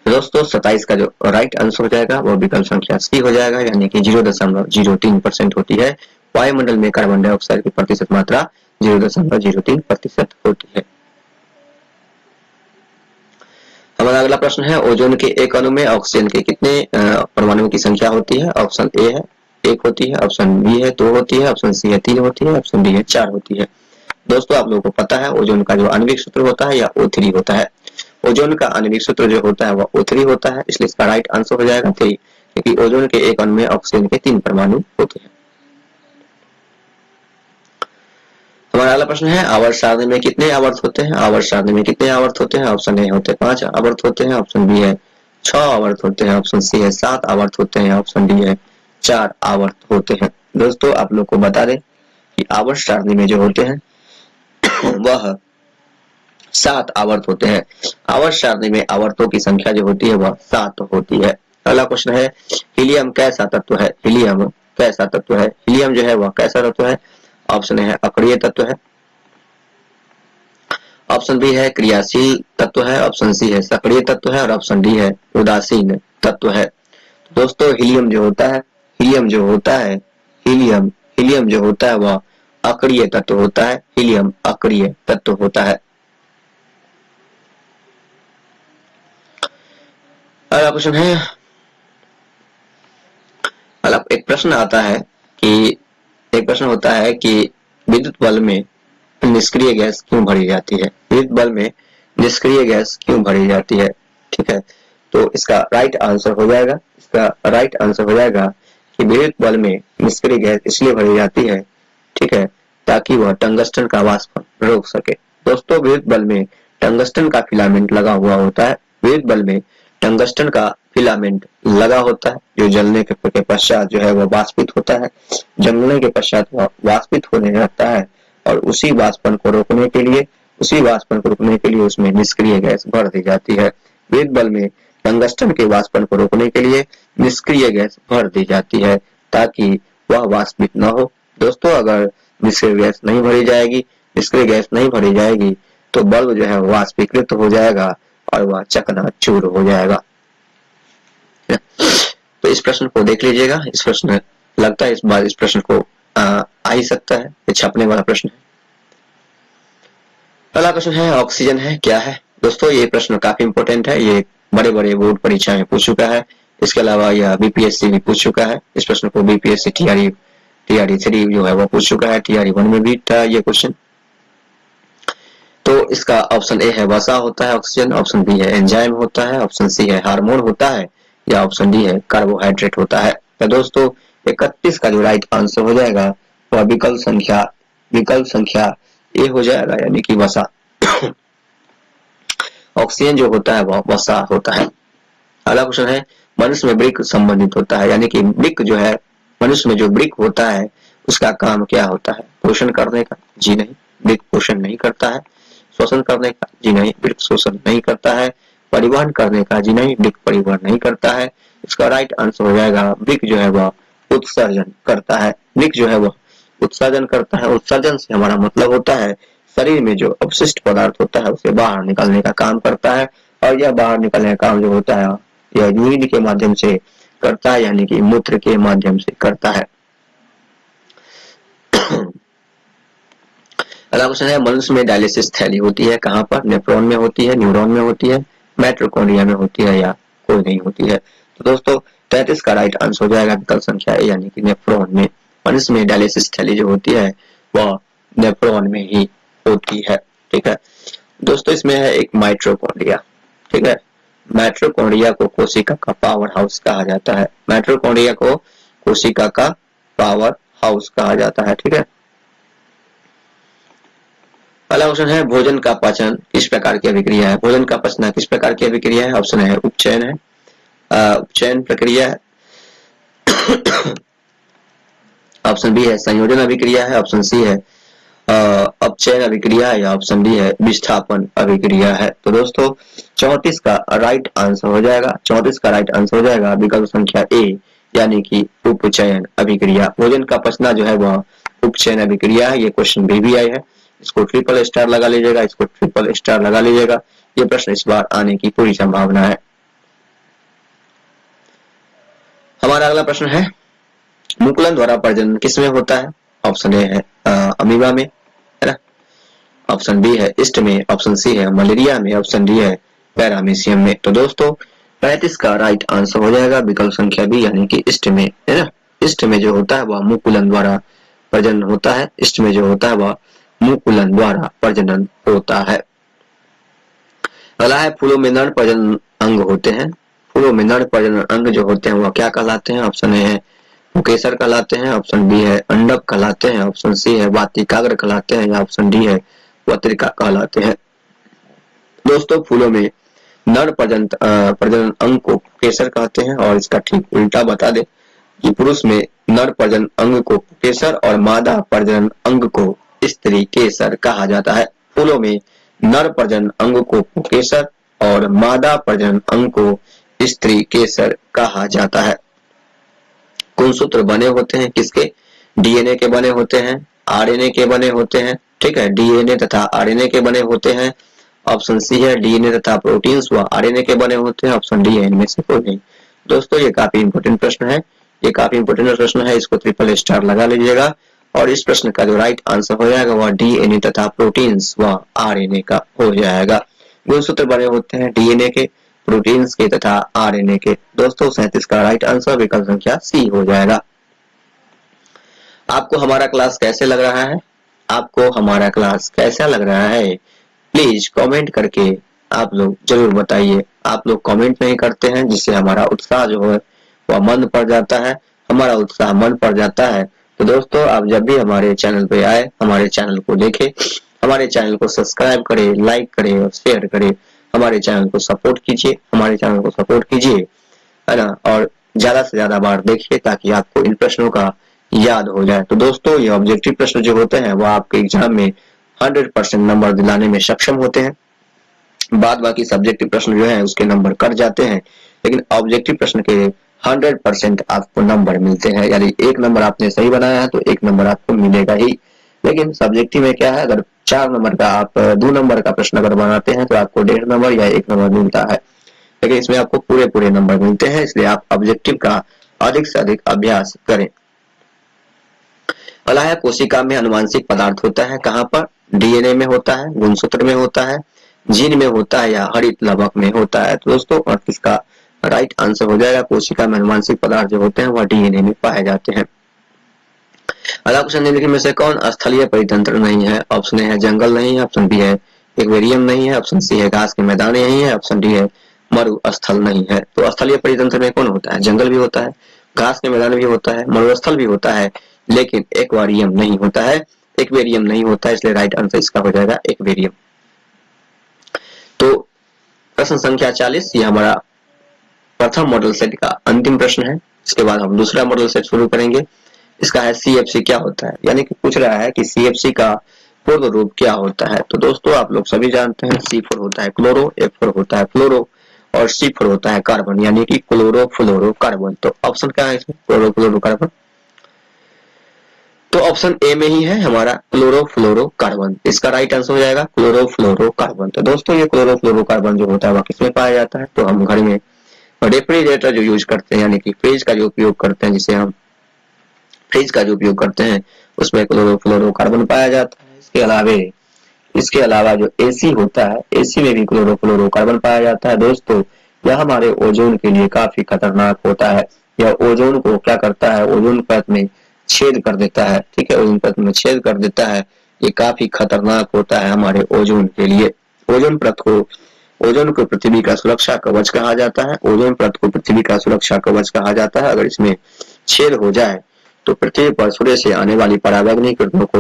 [SPEAKER 1] दोस्तों 27 का जो राइट आंसर हो जाएगा वो विकल्प संख्या सी हो जाएगा, यानी कि 0.03% होती है। वायुमंडल में कार्बन डाइऑक्साइड की प्रतिशत मात्रा 0.03% होती है। हमारा अगला प्रश्न है ओजोन के एक अणु में ऑक्सीजन के कितने परमाणुओं की संख्या होती है। ऑप्शन ए है 1 होती है, ऑप्शन बी है 2 होती है, ऑप्शन सी है 3 होती है, ऑप्शन डी है 4 होती है। दोस्तों आप लोगों को पता है ओजोन का जो आणविक सूत्र होता है या O3 होता है। ओजोन का आणविक सूत्र जो होता है वह O3 होता है, इसलिए इसका राइट आंसर हो जाएगा 3, क्योंकि ओजोन के एक अणु में ऑक्सीजन के 3 परमाणु होते हैं। हमारा अगला प्रश्न है आवर्त सारणी में कितने आवर्त होते हैं। आवर्त सारणी में कितने आवर्त होते हैं। ऑप्शन ए होते 5 आवर्त होते हैं, ऑप्शन बी है 6 आवर्त होते हैं, ऑप्शन सी है 7 आवर्त होते हैं, ऑप्शन डी है 4 आवर्त होते हैं। दोस्तों आप लोग को बता दें कि आवर्त सारणी में जो होते हैं वह 7 आवर्त होते हैं। आवर्त सारणी में आवर्तों की संख्या जो होती है वह 7 होती है। अगला क्वेश्चन है हीलियम कैसा तत्व है। हीलियम कैसा तत्व है। हीलियम जो है वह कैसा तत्व है। ऑप्शन है अक्रिय तत्व है, ऑप्शन बी है क्रियाशील तत्व है, ऑप्शन सी है सक्रिय तत्व है, और ऑप्शन डी है उदासीन तत्व है। दोस्तों हीलियम जो होता है, हीलियम जो होता है, हीलियम जो होता है वह अक्रिय तत्व होता है। हीलियम अक्रिय तत्व होता है। अगला क्वेश्चन है, एक प्रश्न आता है कि एक प्रश्न होता है कि विद्युत बल्ब में निष्क्रिय गैस क्यों भरी जाती है। विद्युत बल्ब में निष्क्रिय गैस क्यों भरी जाती है। ठीक है, तो इसका राइट आंसर हो जाएगा, इसका राइट आंसर हो जाएगा कि विद्युत बल्ब में निष्क्रिय गैस इसलिए भरी जाती है, ठीक है, ताकि वह टंगस्टन का वाष्प रोक सके। दोस्तों विद्युत बल्ब में टंगस्टन का फिलामेंट लगा हुआ होता है। विद्युत बल्ब में टंगस्टन का फिलामेंट लगा होता है, जो जलने के पश्चात जो है वह वाष्पित होता है। जलने के पश्चात वह वाष्पित होने लगता है, और उसी वाष्पन को रोकने के लिए उसमें निष्क्रिय गैस भर दी जाती है। विद्युत बल्ब में टंगस्टन के वाष्पन को रोकने के लिए निष्क्रिय गैस भर दी जाती है, ताकि वह वाष्पित न हो। दोस्तों अगर निष्क्रिय गैस नहीं भरी जाएगी तो बल्ब जो है वाष्पीकृत हो जाएगा और वह चकनाचूर हो जाएगा। तो इस प्रश्न को देख लीजिएगा। इस प्रश्न लगता है इस बार इस प्रश्न को आ ही सकता है, ये छपने वाला प्रश्न है। अगला प्रश्न है ऑक्सीजन है क्या है। दोस्तों ये प्रश्न काफी इंपॉर्टेंट है, ये बड़े बड़े बोर्ड परीक्षा में पूछ चुका है। इसके अलावा यह बीपीएससी भी पूछ चुका है। इस प्रश्न को बीपीएससी टीआरई 3 जो है वो पूछ चुका है, टीआरई 1 में भी था ये क्वेश्चन। तो इसका ऑप्शन ए है वसा होता है ऑक्सीजन, ऑप्शन बी है एंजाइम होता है, ऑप्शन सी है हार्मोन होता है, या ऑप्शन डी है कार्बोहाइड्रेट होता है। तो दोस्तों 31 का जो राइट आंसर हो जाएगा वह विकल्प संख्या ए हो जाएगा, यानी कि वसा। ऑक्सीजन जो होता है वह वसा होता है। अगला क्वेश्चन है मनुष्य में वृक्क संबंधित होता है, यानी कि वृक्क जो है मनुष्य में जो वृक्क होता है उसका काम क्या होता है। पोषण करने का, जी नहीं, वृक्क पोषण नहीं करता है। शोषण करने का, जी नहीं, वृक्क शोषण नहीं करता है। परिवहन करने का, जी नहीं, वृक्क परिवहन नहीं करता है। इसका राइट आंसर हो जाएगा वृक्क जो है वह उत्सर्जन करता है। वृक्क जो है वह उत्सर्जन करता है। उत्सर्जन से हमारा मतलब होता है शरीर में जो अपशिष्ट पदार्थ होता है उसे बाहर निकालने का काम करता है, और यह बाहर निकालने का काम जो होता है यह यूरिन के माध्यम से करता है, यानी कि मूत्र के माध्यम से करता है। अगला क्वेश्चन है मनुष्य में डायलिसिस थैली होती है कहाँ पर। नेफ्रॉन में होती है, न्यूरॉन में होती है, माइटोकॉन्ड्रिया में होती है, या कोई नहीं होती है। तो दोस्तों 33 का राइट आंसर हो जाएगा विकल्प संख्या ए, यानी कि नेफ्रॉन में। मनुष्य में डायलिसिस थैली जो होती है वह नेफ्रॉन में ही होती है। ठीक है दोस्तों, इसमें है एक माइटोकॉन्ड्रिया। ठीक है, माइटोकॉन्ड्रिया को कोशिका का पावर हाउस कहा जाता है। माइटोकॉन्ड्रिया को कोशिका का पावर हाउस कहा जाता है। ठीक है, पहला क्वेश्चन है भोजन का पाचन किस प्रकार की अभिक्रिया है। भोजन का पचना किस प्रकार की अभिक्रिया है। ऑप्शन है उपचयन है, उपचयन प्रक्रिया है। ऑप्शन बी है संयोजन अभिक्रिया है। ऑप्शन सी है अपचयन अभिक्रिया है, या ऑप्शन डी है विस्थापन अभिक्रिया है। तो दोस्तों 34 का राइट आंसर हो जाएगा, 34 का राइट आंसर हो जाएगा विकल्प संख्या ए, यानी कि उपचयन अभिक्रिया। भोजन का पचना जो है वह उपचयन अभिक्रिया है। ये क्वेश्चन भी आया है, इसको ट्रिपल स्टार लगा लीजिएगा, इसको ट्रिपल स्टार लगा लीजिएगा। ये प्रश्न इस बार आने की पूरी संभावना है। हमारा अगला प्रश्न है मुकुलन द्वारा प्रजनन किसमें होता है। ऑप्शन ए है अमीबा में, है ना। ऑप्शन बी है ईस्ट में। ऑप्शन सी है मलेरिया में। ऑप्शन डी है पैरामीशियम में। तो दोस्तों 35 का राइट आंसर हो जाएगा विकल्प संख्या बी, यानी कि ईस्ट में, है ना। ईस्ट में जो होता है वह मुकुलन द्वारा प्रजनन होता है। ईस्ट में जो होता है वह मुकुलन द्वारा प्रजनन होता है। अगला है फूलों में नर प्रजनन अंग होते हैं। फूलों में नर प्रजनन अंग जो होते हैं वह क्या कहलाते हैं। ऑप्शन ए है मुकेसर कहलाते हैं। ऑप्शन बी है अंडक कहलाते हैं। ऑप्शन सी है वातिकाग्र कहलाते हैं, या ऑप्शन डी है वत्रिका कहलाते हैं। दोस्तों फूलों में नर प्रजनन अंग को केसर कहते हैं, और इसका ठीक उल्टा बता दे कि पुरुष में नर प्रजनन अंग को केसर और मादा प्रजनन अंग को स्त्री केसर कहा जाता है। फूलों में नर प्रजनन अंग को केसर और मादा प्रजनन अंग को स्त्री केसर कहा जाता है। गुणसूत्र बने होते हैं किसके, डीएनए के बने होते हैं, आरएनए के बने होते हैं। ठीक है, डीएनए तथा आरएनए के बने होते हैं। ऑप्शन सी है डीएनए तथा प्रोटीन्स व आरएनए के बने होते हैं। ऑप्शन डी है इनमें से कोई नहीं। दोस्तों ये काफी इंपोर्टेंट प्रश्न है, ये काफी इंपोर्टेंट प्रश्न है, इसको ट्रिपल स्टार लगा लीजिएगा। और इस प्रश्न का जो राइट आंसर हो जाएगा वह डीएनए तथा प्रोटीन्स व आरएनए का हो जाएगा। गुणसूत्र बने होते हैं डीएनए के, प्रोटीन्स के तथा आरएनए के। दोस्तों 37 का राइट आंसर विकल्प संख्या सी हो जाएगा। आपको हमारा क्लास कैसे लग रहा है, आपको हमारा क्लास कैसा लग रहा है, प्लीज कमेंट करके आप लोग जरूर बताइए। आप लोग कमेंट नहीं करते हैं, जिससे हमारा उत्साह जो है वह मंद पड़ जाता है, हमारा उत्साह मंद पड़ जाता है। तो दोस्तों आप जब भी हमारे चैनल पे आए, हमारे चैनल को देखें, हमारे चैनल को सब्सक्राइब करें, लाइक करें और शेयर करें। हमारे चैनल को सपोर्ट कीजिए, हमारे चैनल को सपोर्ट कीजिए, है ना। और ज्यादा से ज्यादा बार देखिए ताकि आपको इन प्रश्नों का याद हो जाए। तो दोस्तों ये ऑब्जेक्टिव प्रश्न जो होते हैं वो आपके एग्जाम में 100% नंबर दिलाने में सक्षम होते हैं। बाद बाकी सब्जेक्टिव प्रश्न जो है उसके नंबर कट जाते हैं, लेकिन ऑब्जेक्टिव प्रश्न के 100% आपको नंबर मिलते हैं। यानी एक नंबर आपने सही बनाया है तो एक नंबर आपको मिलेगा ही। लेकिन सब्जेक्टिव में क्या है, अगर 4 नंबर का आप 2 नंबर का प्रश्न अगर बनाते हैं तो आपको 1.5 नंबर या 1 नंबर मिलता है, लेकिन इसमें आपको पूरे नंबर मिलते हैं। इसलिए आप ऑब्जेक्टिव का अधिक से अधिक अभ्यास करें। अगला है कोशिका में अनुवांशिक पदार्थ होता है कहाँ पर, डीएनए में होता है, गुणसूत्र में होता है, जीन में होता है, या हरित लवक में होता है। तो दोस्तों 38 का राइट आंसर हो जाएगा। कोशिका में अनुवांशिक पदार्थ जो होते हैं वह डीएनए में पाए जाते हैं। अगला क्वेश्चन निम्नलिखित में से कौन स्थलीय परितंत्र नहीं है। ऑप्शन ए है जंगल नहीं है। ऑप्शन बी है एक्वेरियम नहीं है। ऑप्शन सी है घास के मैदान नहीं है। ऑप्शन डी है मरुस्थल नहीं है। तो स्थलीय परितंत्र में कौन होता है, जंगल भी होता है, घास के मैदान भी होता है, मरुस्थल भी होता है, लेकिन एक्वेरियम नहीं होता है। एक्वेरियम नहीं होता है, इसलिए राइट आंसर इसका हो जाएगा एक्वेरियम। तो प्रश्न संख्या 40 ये हमारा प्रथम मॉडल सेट का अंतिम प्रश्न है। इसके बाद हम दूसरा मॉडल सेट शुरू करेंगे। इसका है सीएफसी क्या होता है, यानी कि पूछ रहा है कि सीएफसी का पूर्ण रूप क्या होता है। तो दोस्तों आप लोग सभी जानते हैं C4 होता है क्लोरो, F4 होता है फ्लोरो और C4 होता है कार्बन, यानी कि क्लोरो फ्लोरो कार्बन। तो ऑप्शन क्या है इसमें, क्लोरो फ्लोरो कार्बन। तो ऑप्शन ए में ही है हमारा क्लोरो फ्लोरो कार्बन, इसका राइट आंसर हो जाएगा क्लोरो फ्लोरो कार्बन। तो दोस्तों ये क्लोरो फ्लोरो कार्बन जो होता है वह किसमें पाया जाता है, तो हम घर में रेफ्रिजरेटर जो यूज करते हैं, यानी कि फ्रिज का जो उपयोग करते हैं, जिसे हम फ्रिज का जो उपयोग करते हैं उसमें क्लोरोफ्लोरोकार्बन पाया जाता है। इसके अलावा जो एसी होता है, एसी में भी क्लोरोफ्लोरोकार्बन पाया जाता है। दोस्तों यह हमारे ओजोन के लिए काफी खतरनाक होता है। यह ओजोन को क्या करता है, ओजोन परत में छेद कर देता है। ठीक है, ओजोन परत में छेद कर देता है। ये काफी खतरनाक होता है हमारे ओजोन के लिए। ओजोन को पृथ्वी का सुरक्षा कवच कहा जाता है। ओजोन परत को पृथ्वी का सुरक्षा कवच कहा जाता है। अगर इसमें छेद हो जाए तो पृथ्वी पर सूर्य से आने वाली पराबैंगनी किरणों को,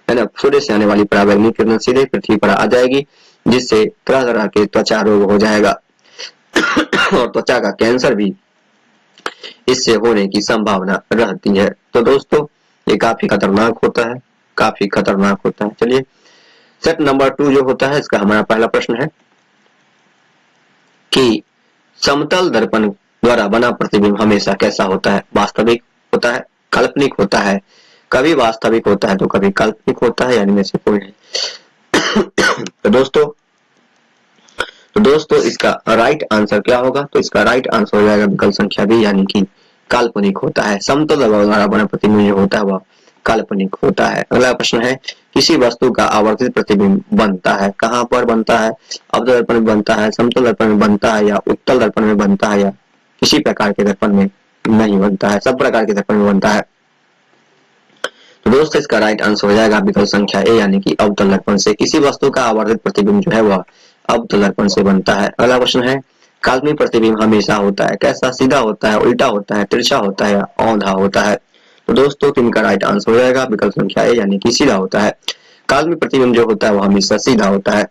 [SPEAKER 1] है ना, सूर्य से आने वाली पराबैंगनी किरण सीधे पृथ्वी पर आ जाएगी, जिससे तरह तरह के त्वचा रोग हो जाएगा और त्वचा का कैंसर भी इससे होने की संभावना रहती है। तो दोस्तों ये काफी खतरनाक होता है, काफी खतरनाक होता है। चलिए सेट नंबर 2 जो होता है, इसका हमारा पहला प्रश्न है कि समतल दर्पण द्वारा बना प्रतिबिंब हमेशा कैसा होता है? वास्तविक होता है, काल्पनिक होता है, कभी वास्तविक होता है तो कभी काल्पनिक होता है, यानी में से कोई नहीं। तो दोस्तों इसका राइट आंसर क्या होगा? तो इसका राइट आंसर हो जाएगा विकल्प संख्या बी, यानी कि काल्पनिक होता है। समतल दर्पण द्वारा बना प्रतिबिंब जो होता है वह काल्पनिक होता है। अगला प्रश्न है किसी वस्तु का आवर्तित प्रतिबिंब बनता है, कहाँ पर बनता है? अवतल दर्पण में बनता है, समतल दर्पण में बनता है, या उत्तल दर्पण में बनता है, या किसी प्रकार के दर्पण में नहीं बनता है? सब प्रकार के दर्पण में बनता है। तो दोस्तों इसका राइट आंसर हो जाएगा विकल्प संख्या ए, यानी कि अवतल दर्पण से। किसी वस्तु का आवर्तित प्रतिबिंब जो है वह अवतल दर्पण से बनता है। अगला प्रश्न है काल्पनिक प्रतिबिंब हमेशा होता है कैसा? सीधा होता है, उल्टा होता है, तिरछा होता है, या औंधा होता है? तो दोस्तों इनका राइट आंसर हो जाएगा विकल्प संख्या ए, यानी कि सीधा होता है। काल्पनिक प्रतिबिंब जो होता है वो हमेशा सीधा होता है।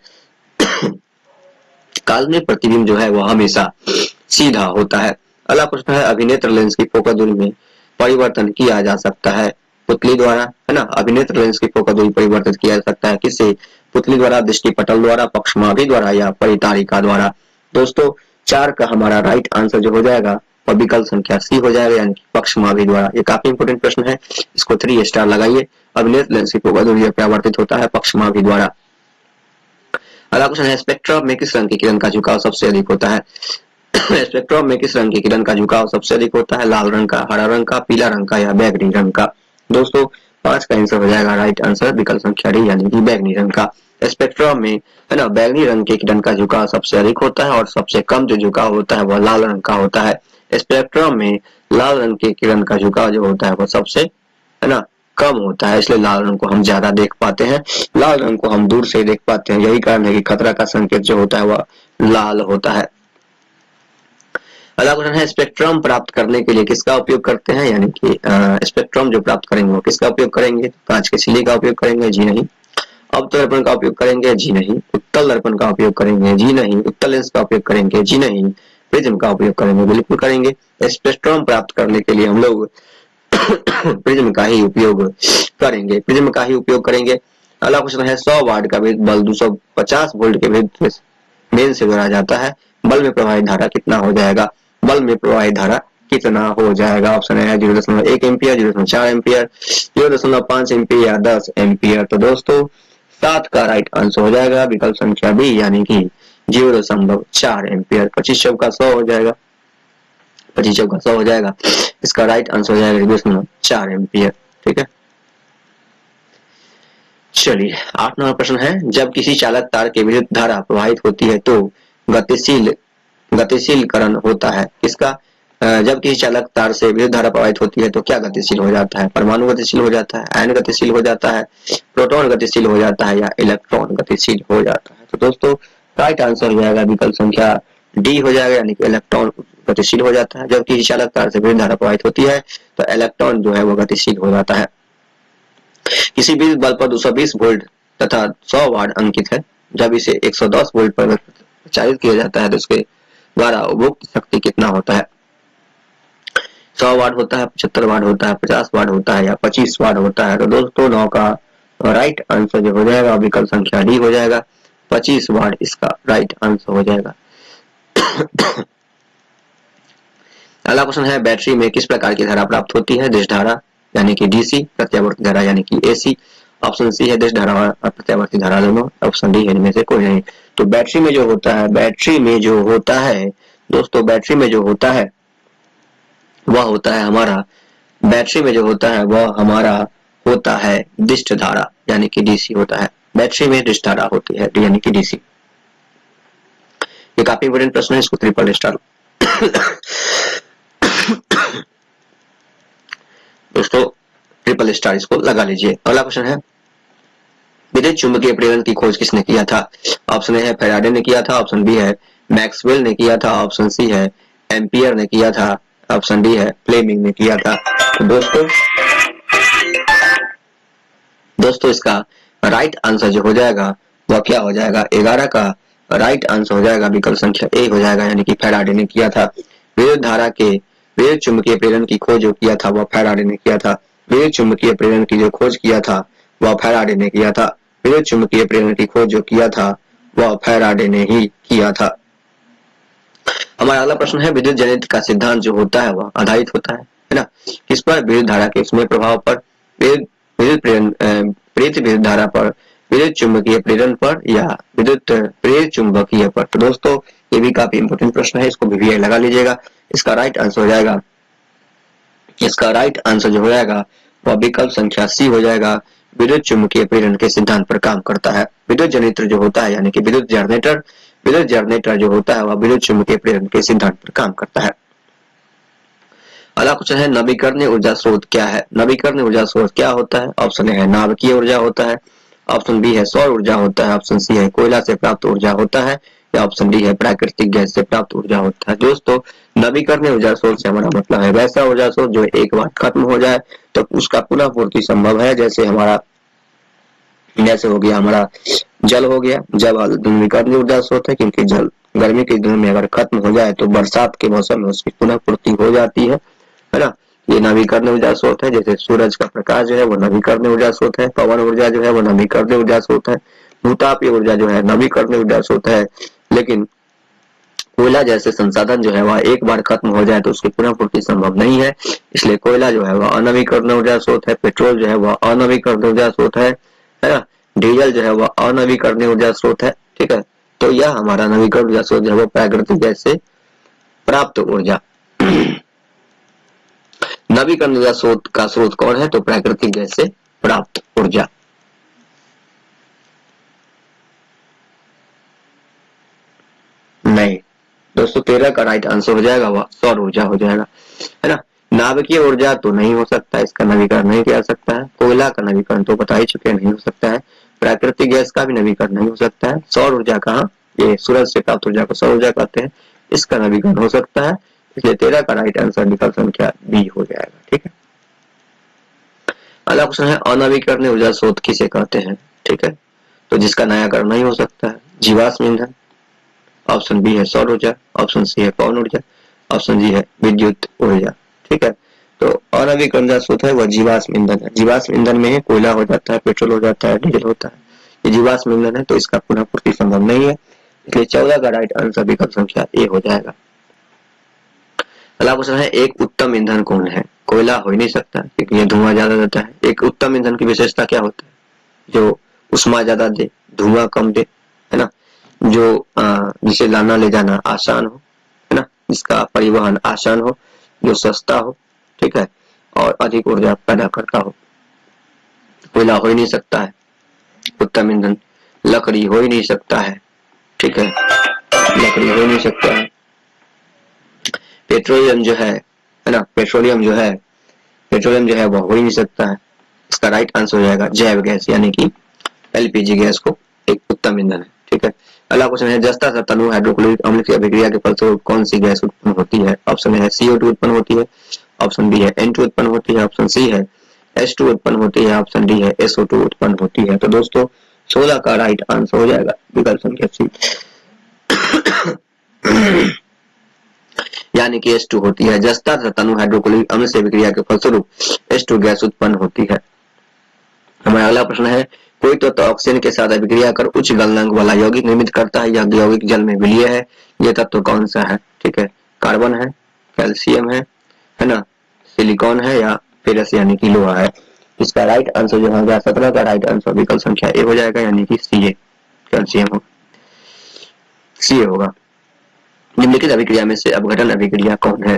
[SPEAKER 1] काल्पनिक प्रतिबिंब जो है वो हमेशा सीधा होता है। अगला प्रश्न है अभिनेत्र लेंस की फोकस दूरी में परिवर्तन किया जा सकता है पुतली द्वारा, है ना? अभिनेत्र लेंस की फोकस दूरी परिवर्तित किया जा सकता है किससे? पुतली द्वारा, दृष्टि पटल द्वारा, पक्षमाभि द्वारा, या परितारिका द्वारा? दोस्तों 4 का हमारा राइट आंसर जो हो जाएगा और विकल्प संख्या सी हो जाएगा, यानी कि पक्षमाभि द्वारा। ये काफी इंपोर्टेंट प्रश्न है, इसको 3 स्टार लगाइए। अभिनेत्र लेंस की फोकस दूरी परिवर्तित होता है पक्षमाभि द्वारा। अगला क्वेश्चन है स्पेक्ट्रम में किस रंग की किरण का झुकाव सबसे अधिक होता है? स्पेक्ट्रम में किस रंग की किरण का झुकाव सबसे अधिक होता है? लाल रंग का, हरा रंग का, पीला रंग का, या बैगनी रंग का? दोस्तों 5 का आंसर हो जाएगा राइट आंसर विकल्प संख्या डी, यानी कि बैगनी रंग का। स्पेक्ट्रम में, है ना, बैगनी रंग के किरण का झुकाव सबसे अधिक होता है और सबसे कम जो झुकाव होता है वह लाल रंग का होता है। स्पेक्ट्रम में लाल रंग के किरण का झुकाव जो होता है वह सबसे, है ना, कम होता है, इसलिए लाल रंग को हम ज्यादा देख पाते हैं, लाल रंग को हम दूर से देख पाते हैं। यही कारण है कि खतरा का संकेत जो होता है वह लाल होता है। अगला क्वेश्चन है स्पेक्ट्रम प्राप्त करने के लिए किसका उपयोग करते हैं? यानी कि स्पेक्ट्रम जो प्राप्त करेंगे वो किसका उपयोग करेंगे? कांच के छिली का उपयोग करेंगे? जी नहीं। अवतल दर्पण का उपयोग करेंगे? जी नहीं। उत्तल दर्पण का उपयोग करेंगे? जी नहीं। उत्तल लेंस का उपयोग करेंगे? जी नहीं। प्रिज्म का उपयोग करेंगे? बिल्कुल करेंगे। स्पेक्ट्रम प्राप्त करने के लिए हम लोग प्रिज्म का ही उपयोग करेंगे, प्रिज्म का ही उपयोग करेंगे। अगला क्वेश्चन है 100 वाट का विद्युत बल्ब 250 वोल्ट के विद्युत मेन से जोड़ा जाता है, बल्ब में प्रवाहित धारा कितना हो जाएगा? बल्ब में प्रवाहित धारा कितना हो जाएगा? ऑप्शन है 0.1 एम्पियर, 0.4 एम्पियर, 0.5 एम्पियर, या 10 एम्पियर। तो दोस्तों 7 का राइट आंसर हो जाएगा विकल्प संख्या बी, यानी कि 0.4 एम्पियर। 25 चौक का 100 हो जाएगा, 25 चौक का 100 हो जाएगा। इसका राइट आंसर हो जाएगा 0.4 एम्पियर। ठीक है, चलिए 8 नंबर प्रश्न है जब किसी चालक तार के विद्युत धारा प्रवाहित होती है तो गतिशील करण होता है किसका? जब किसी चालक तार से विद्युत धारा प्रवाहित होती है तो क्या गतिशील हो जाता है? परमाणु गतिशील हो जाता है, आयन गतिशील हो जाता है, प्रोटॉन गतिशील हो जाता है, या इलेक्ट्रॉन गतिशील हो जाता है? तो दोस्तों राइट आंसर हो जाएगा विकल्प संख्या डी हो जाएगा, यानी कि इलेक्ट्रॉन गतिशील हो जाता है। जब किसी चालक तार से विद्युत धारा प्रवाहित होती है तो इलेक्ट्रॉन जो है वो गतिशील हो जाता है। किसी भी बल्ब पर 220 वोल्ट तथा 100 वाट अंकित है, जब इसे 110 वोल्ट पर प्रचारित किया जाता है तो इसके द्वारा उपभोग शक्ति कितना होता है? 100 वाट होता है, 75 वाट होता है, 50 वाट होता है, या 25 वाट होता है? तो दोस्तों 9 का राइट आंसर जो हो जाएगा विकल्प संख्या डी हो जाएगा, 25 वाट इसका राइट आंसर हो जाएगा। अगला क्वेश्चन है बैटरी में किस प्रकार की धारा प्राप्त होती है? दिश धारा यानी कि डीसी, प्रत्यावर्ती धारा यानी कि एसी। ऑप्शन सी है दिश धारा और प्रत्यावर्ती धारा दोनों, ऑप्शन डी है इनमें से कोई नहीं। तो बैटरी में जो होता है, दोस्तों बैटरी में जो होता है वह होता है हमारा, बैटरी में जो होता है वह हमारा होता है दिष्ट धारा यानी कि डीसी होता है। बैटरी में दिष्ट धारा होती है यानी कि डीसी। ये काफी इंपोर्टेंट प्रश्न है, इसको 3 स्टार दोस्तों 3 स्टार इसको लगा लीजिए। अगला क्वेश्चन है विद्युत चुंबकीय प्रेरण की खोज किसने किया था? ऑप्शन ए है फैराडे ने किया था, ऑप्शन बी है मैक्सवेल ने किया था, ऑप्शन सी है एम्पियर ने किया था, ऑप्शन डी है फ्लेमिंग ने किया था। तो दोस्तों इसका राइट आंसर जो हो जाएगा वह क्या हो जाएगा? 11 का राइट आंसर हो जाएगा विकल्प संख्या ए हो जाएगा, यानी कि फैराडे ने किया था। विद्युत धारा के विद्युत चुंबकीय प्रेरण की खोज जो किया था वह फैराडे ने किया था। विद्युत चुंबकीय प्रेरण की जो खोज किया था वह फैराडे ने किया था। विद्युत चुंबकीय प्रेरण की खोज जो किया था वह फैराडे ने ही किया था। हमारा अगला प्रश्न है विद्युत जनित का सिद्धांत जो होता है वह आधारित होता है ना? किस पर? विद्युत धारा के उसमें प्रभाव पर, विद्युत प्रेरित विद्युत धारा पर, विद्युत चुंबकीय प्रेरण पर या विद्युत प्रेरित चुंबकीय पर। तो दोस्तों ये भी काफी इंपोर्टेंट प्रश्न है, इसको भी लगा लीजिएगा। इसका राइट आंसर हो जाएगा, इसका राइट आंसर जो हो जाएगा वह विकल्प संख्या सी हो जाएगा, विद्युत चुंबकीय प्रेरण के सिद्धांत पर काम करता है। विद्युत जनित्र जो होता है यानी कि विद्युत जनरेटर जो होता है वह विद्युत चुंबकीय प्रेरण के सिद्धांत पर काम करता है। अगला क्वेश्चन है नवीकरणीय ऊर्जा स्रोत क्या है? नवीकरणीय ऊर्जा स्रोत क्या होता है? ऑप्शन ए है नाभिकीय ऊर्जा होता है, ऑप्शन बी है सौर ऊर्जा होता है, ऑप्शन सी है कोयला से प्राप्त ऊर्जा होता है या ऑप्शन डी है प्राकृतिक गैस से प्राप्त ऊर्जा होता है। दोस्तों नवीकरणीय ऊर्जा स्रोत से हमारा मतलब है वैसा ऊर्जा स्रोत जो एक बार खत्म हो जाए तो उसका पुनः पूर्ति संभव है। जैसे हो गया हमारा जल हो गया, जल नवीकरणीय ऊर्जा स्रोत है क्योंकि जल गर्मी के दिनों में अगर खत्म हो जाए तो बरसात के मौसम में उसकी पुनः पूर्ति हो जाती है ना? ये नवीकरणीय ऊर्जा स्रोत है। जैसे सूरज का प्रकाश जो है वो नवीकरणीय ऊर्जा स्रोत है, पवन ऊर्जा जो है वो नवीकरणीय ऊर्जा स्रोत है, भूतापीय ऊर्जा जो है नवीकरणीय ऊर्जा स्रोत है। लेकिन कोयला जैसे संसाधन जो है वह एक बार खत्म हो जाए तो उसकी पुनः पूर्ति संभव नहीं है, इसलिए कोयला जो है वह अनवीकरणीय ऊर्जा स्रोत है। पेट्रोल जो है वह अनवीकरणीय ऊर्जा स्रोत है ना? डीजल जो है वह अनवीकरणीय ऊर्जा स्रोत है। ठीक है, तो यह हमारा नवीकरणीय ऊर्जा स्रोत जो है वो प्राकृतिक गैस से प्राप्त ऊर्जा। नवीकरणीय ऊर्जा स्रोत का स्रोत कौन है? तो प्राकृतिक गैस से प्राप्त ऊर्जा। नहीं दोस्तों 13 का राइट आंसर हो जाएगा वह सौर ऊर्जा हो जाएगा, है ना? नाभिकीय ऊर्जा तो नहीं हो सकता, इसका नवीकरण नहीं किया सकता है। कोयला का नवीकरण तो बता ही चुके नहीं हो सकता है। प्राकृतिक गैस का भी नवीकरण नहीं हो सकता है। सौर ऊर्जा कहाँ? ये सूरज से प्राप्त ऊर्जा को सौर ऊर्जा कहते हैं, इसका नवीकरण हो सकता है। इसलिए 13 का राइट आंसर विकल्प संख्या बी हो जाएगा। ठीक है, अगला क्वेश्चन है अनवीकरणीय ऊर्जा स्रोत किसे कहते हैं? ठीक है, तो जिसका नयाकरण नहीं हो सकता है। जीवाश्म ईंधन, ऑप्शन बी है सौर ऊर्जा, ऑप्शन सी है पवन ऊर्जा, ऑप्शन डी है विद्युत ऊर्जा। ठीक है, तो अनवीकरणीय स्रोत है वह जीवाश्म ईंधन है। जीवाश्म ईंधन में कोयला हो जाता है, पेट्रोल हो जाता है, डीजल होता है। ये जीवाश्म ईंधन है तो इसका पुनः पूर्ति संभव नहीं है, इसलिए 14 का राइट आंसर विकल्प संख्या ए हो जाएगा। अगला क्वेश्चन है एक उत्तम ईंधन कौन है? कोयला हो ही नहीं सकता क्योंकि ये धुआं ज्यादा देता है। एक उत्तम ईंधन की विशेषता क्या होता है? जो उष्मा ज्यादा दे, धुआं कम दे, है ना? जो जिसे लाना ले जाना आसान हो, है ना? जिसका परिवहन आसान हो, जो सस्ता हो, ठीक है, और अधिक ऊर्जा पैदा करता हो। कोयला हो ही नहीं सकता है उत्तम ईंधन। लकड़ी हो ही नहीं सकता है, ठीक है, लकड़ी हो ही नहीं सकता है। पेट्रोलियम जो है ना, पेट्रोलियम जो है वह हो ही नहीं सकता है। इसका राइट आंसर हो जाएगा जैव गैस यानी कि एलपीजी गैस को एक उत्तम ईंधन है। ठीक है, अगला क्वेश्चन है जस्ता सा तनु हाइड्रोक्लोरिक अम्ल की अभिक्रिया के फलस्वरूप कौन सी गैस उत्पन्न होती है? ऑप्शन है CO2 उत्पन्न होती है, ऑप्शन बी है N2 उत्पन्न होती है, ऑप्शन सी है H2 उत्पन्न होती है, ऑप्शन डी है SO2 उत्पन्न होती है। तो दोस्तों 16 का राइट आंसर हो जाएगा विकल्प संख्या सी यानी कि H2 होती है। जस्ता तथा तनु हाइड्रोक्लोरिक अम्ल से अभिक्रिया के फलस्वरूप H2 गैस उत्पन्न होती है। हमारा अगला प्रश्न है कोई तत्व ऑक्सीजन के साथ अभिक्रिया कर उच्च गलनांक वाला यौगिक निर्मित करता है, यह यौगिक जल में विलीय है। यह तत्व कौन सा है? ठीक है, कार्बन है, कैल्शियम है ना, सिलिकॉन है या फेरस यानी कि लोहा है। इसका राइट आंसर जो होगा 17 का राइट आंसर विकल्प संख्या ए हो जाएगा यानी कि सी कैल्शियम होगा, सी होगा। निम्नलिखित अभिक्रिया में से अपघटन अभिक्रिया कौन है?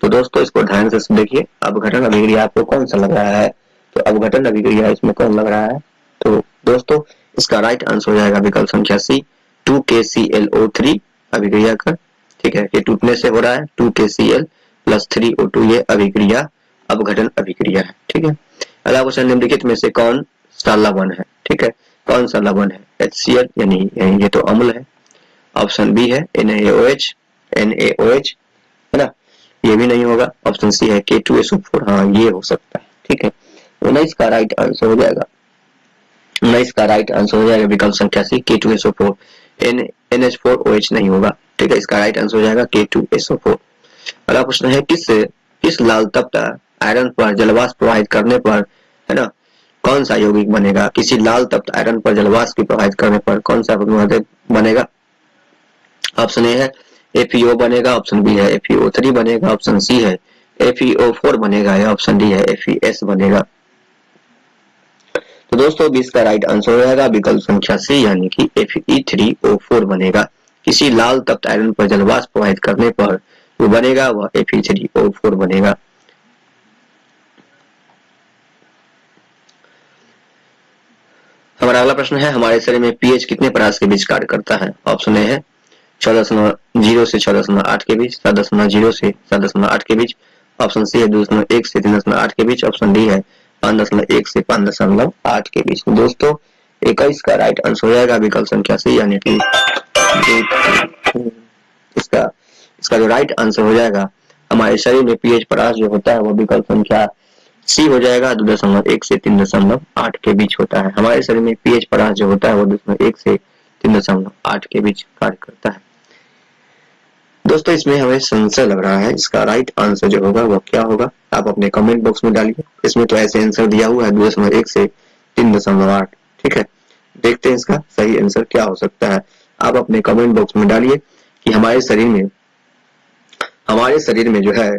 [SPEAKER 1] तो दोस्तों इसको ध्यान से देखिए, अपघटन अभिक्रिया आपको कौन सा लग रहा है? तो अपघटन अभिक्रिया इसमें कौन लग रहा है? तो दोस्तों इसका राइट आंसर हो जाएगा विकल्प संख्या सी 2KClO3 अभिक्रिया कर। ठीक है, ये टूटने से हो रहा है 2KCl + 3O2, ये अभिक्रिया अपघटन अभिक्रिया है। ठीक है, अगला क्वेश्चन निम्नलिखित में से कौन सा लवण है? ठीक है, कौन सा लवण है? HCl यानी ये तो अम्ल है। ऑप्शन बी है NaOH, है ना, ये भी नहीं होगा। ऑप्शन सी है K2SO4, हाँ ये हो सकता है। ठीक है, 19 का राइट आंसर हो जाएगा। 19 का राइट आंसर हो जाएगा विकल्प संख्या सी K2SO4। NH4OH नहीं होगा। ठीक है, इसका राइट आंसर हो जाएगा K2SO4। अगला प्रश्न है किस लाल तप्त आयरन पर जलवाष्प प्रवाहित करने पर, है ना, कौन सा यौगिक बनेगा? किसी लाल तप्त आयरन पर जलवाष्प प्रवाहित करने पर कौन सा बनेगा? ऑप्शन ए है FeO बनेगा, ऑप्शन बी है FeO3 बनेगा, ऑप्शन सी है FeO4 बनेगा या ऑप्शन डी है FeS बनेगा। तो दोस्तों 20 का राइट आंसर हो जाएगा विकल्प संख्या सी यानी कि Fe3O4 बनेगा। किसी लाल तप्त आयरन पर जलवाष्प प्रवाहित करने पर जो बनेगा वह Fe3O4 बनेगा। हमारा अगला प्रश्न है हमारे शरीर में पीएच कितने परास के बीच कार्य करता है? ऑप्शन ए है 6.0 से 6.8 के बीच, 7.0 से 7.8 के बीच, ऑप्शन सी है 2.1 से 3.8 के बीच, ऑप्शन डी है 5.1 से 5.8 के बीच। दोस्तों 21 का राइट आंसर हो जाएगा विकल्प संख्या सी यानी कि इसका जो राइट आंसर हो जाएगा हमारे शरीर में पीएच परास जो होता है वो विकल्प संख्या सी हो जाएगा। 2.1 से 3.8 के बीच होता है। हमारे शरीर में पीएच परास जो होता है वो 2.1 से 3.8 के बीच कार्य करता है। दोस्तों इसमें हमें संशय लग रहा है, इसका राइट आंसर जो होगा वो क्या होगा? आप अपने कमेंट बॉक्स में डालिए। इसमें तो ऐसे आंसर दिया हुआ है 2.1 से 3.8। ठीक है, देखते हैं इसका सही आंसर क्या हो सकता है। आप अपने कमेंट बॉक्स में डालिए कि हमारे शरीर में जो है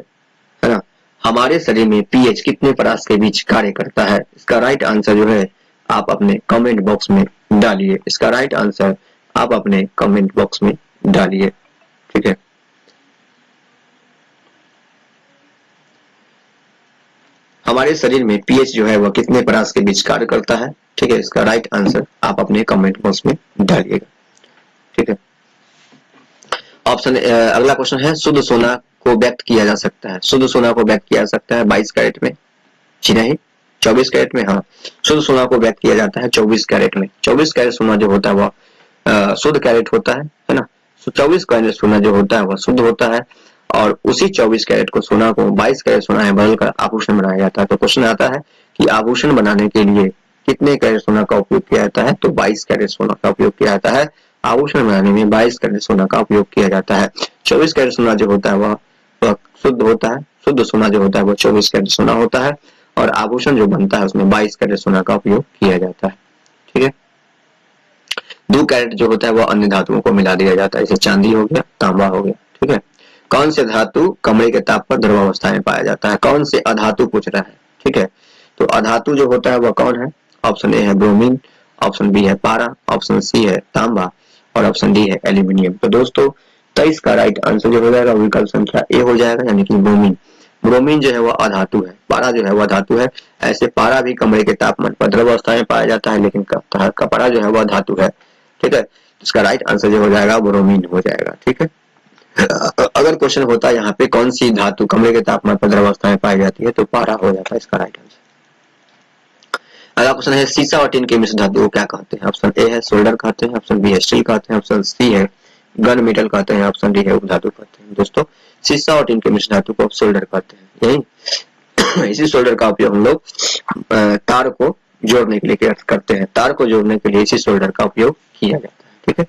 [SPEAKER 1] ना, हमारे शरीर में पीएच कितने परास के बीच कार्य करता है। इसका राइट आंसर जो है आप अपने कमेंट बॉक्स में डालिए। इसका राइट आंसर आप अपने कमेंट बॉक्स में डालिए। ठीक है, हमारे शरीर में पीएच जो है वह कितने परास के बीच कार्य करता है। ठीक है, इसका राइट आंसर आप अपने कमेंट बॉक्स में डालिएगा। ठीक है, ऑप्शन अगला क्वेश्चन है शुद्ध सोना को व्यक्त किया जा सकता है। शुद्ध सोना को व्यक्त किया जा सकता है 22 कैरेट में? जी नहीं, 24 कैरेट में। हाँ, शुद्ध सोना को व्यक्त किया जाता है 24 कैरेट में। 24 कैरेट सोना जो होता है वह शुद्ध कैरेट होता है ना। 24 कैरेट सोना जो होता है वह शुद्ध होता है और उसी 24 कैरेट को सोना को 22 कैरेट सोना में बदलकर आभूषण बनाया जाता है। तो क्वेश्चन आता है कि आभूषण बनाने के लिए कितने कैरेट सोना का उपयोग किया जाता है? तो 22 कैरेट सोना का उपयोग किया जाता है। आभूषण बनाने में 22 कैरेट सोना का उपयोग किया जाता है। 24 कैरेट सोना जो होता है वह शुद्ध होता है। शुद्ध सोना जो होता है वह 24 कैरेट सोना होता है और आभूषण जो बनता है उसमें 22 कैरेट सोना का उपयोग किया जाता है। ठीक है, 2 कैरेट जो होता है वो अन्य धातुओं को मिला दिया जाता है, जैसे चांदी हो गया, तांबा हो गया। ठीक है, कौन से धातु कमरे के ताप पर ध्रुवावस्था में पाया जाता है? कौन से अधातु पूछ रहा है। ठीक है, तो अधातु जो होता है वह कौन है? ऑप्शन ए है ब्रोमीन, ऑप्शन बी है पारा, ऑप्शन सी है तांबा और ऑप्शन डी है एल्यूमिनियम। तो दोस्तों 23 का राइट आंसर जो हो जाएगा विकल्प संख्या ए हो जाएगा यानी कि ब्रोमीन। ब्रोमीन जो है वह अधातु है, पारा जो है वह धातु है। ऐसे पारा भी कमरे के तापमान पर द्रव अवस्था में पाया जाता है लेकिन कपड़ा जो है वह धातु है। ठीक है, इसका राइट आंसर जो हो जाएगा ब्रोमीन हो जाएगा। ठीक है, अगर क्वेश्चन होता है यहाँ पे कौन सी धातु कमरे के तापमान पर द्रव अवस्था में पाई जाती है तो पारा हो जाता है इसका राइट आंसर। अगला क्वेश्चन है सीसा और टिन के मिश्र धातु को क्या कहते हैं? ऑप्शन ए है सोल्डर कहते हैं, ऑप्शन बी है स्टील कहते हैं, ऑप्शन सी है गन मेटल कहते हैं, ऑप्शन डी है उपधातु कहते हैं। दोस्तों सीसा और टिन के मिश्र धातु को सोल्डर कहते हैं। यही इसी सोल्डर का उपयोग हम लोग तार को जोड़ने के लिए करते हैं। तार को जोड़ने के लिए इसी सोल्डर का उपयोग किया जाता है। ठीक है,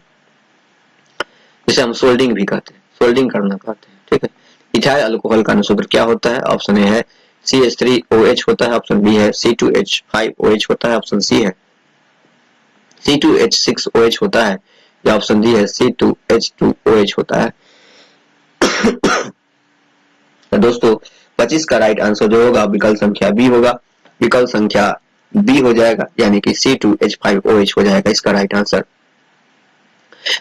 [SPEAKER 1] जिसे हम सोल्डिंग भी कहते हैं, सोल्डिंग करना कहते हैं। ठीक है, इथाइल अल्कोहल का अनुसूत्र क्या होता है? ऑप्शन ए है CH3OH होता है, ऑप्शन बी है C2H5OH होता है, ऑप्शन सी है C2H6OH होता है या ऑप्शन डी है C2H2OH होता है। तो दोस्तों 25 का राइट आंसर जो होगा विकल्प संख्या बी होगा। विकल्प संख्या बी हो जाएगा यानी कि C2H5OH हो जाएगा इसका राइट आंसर।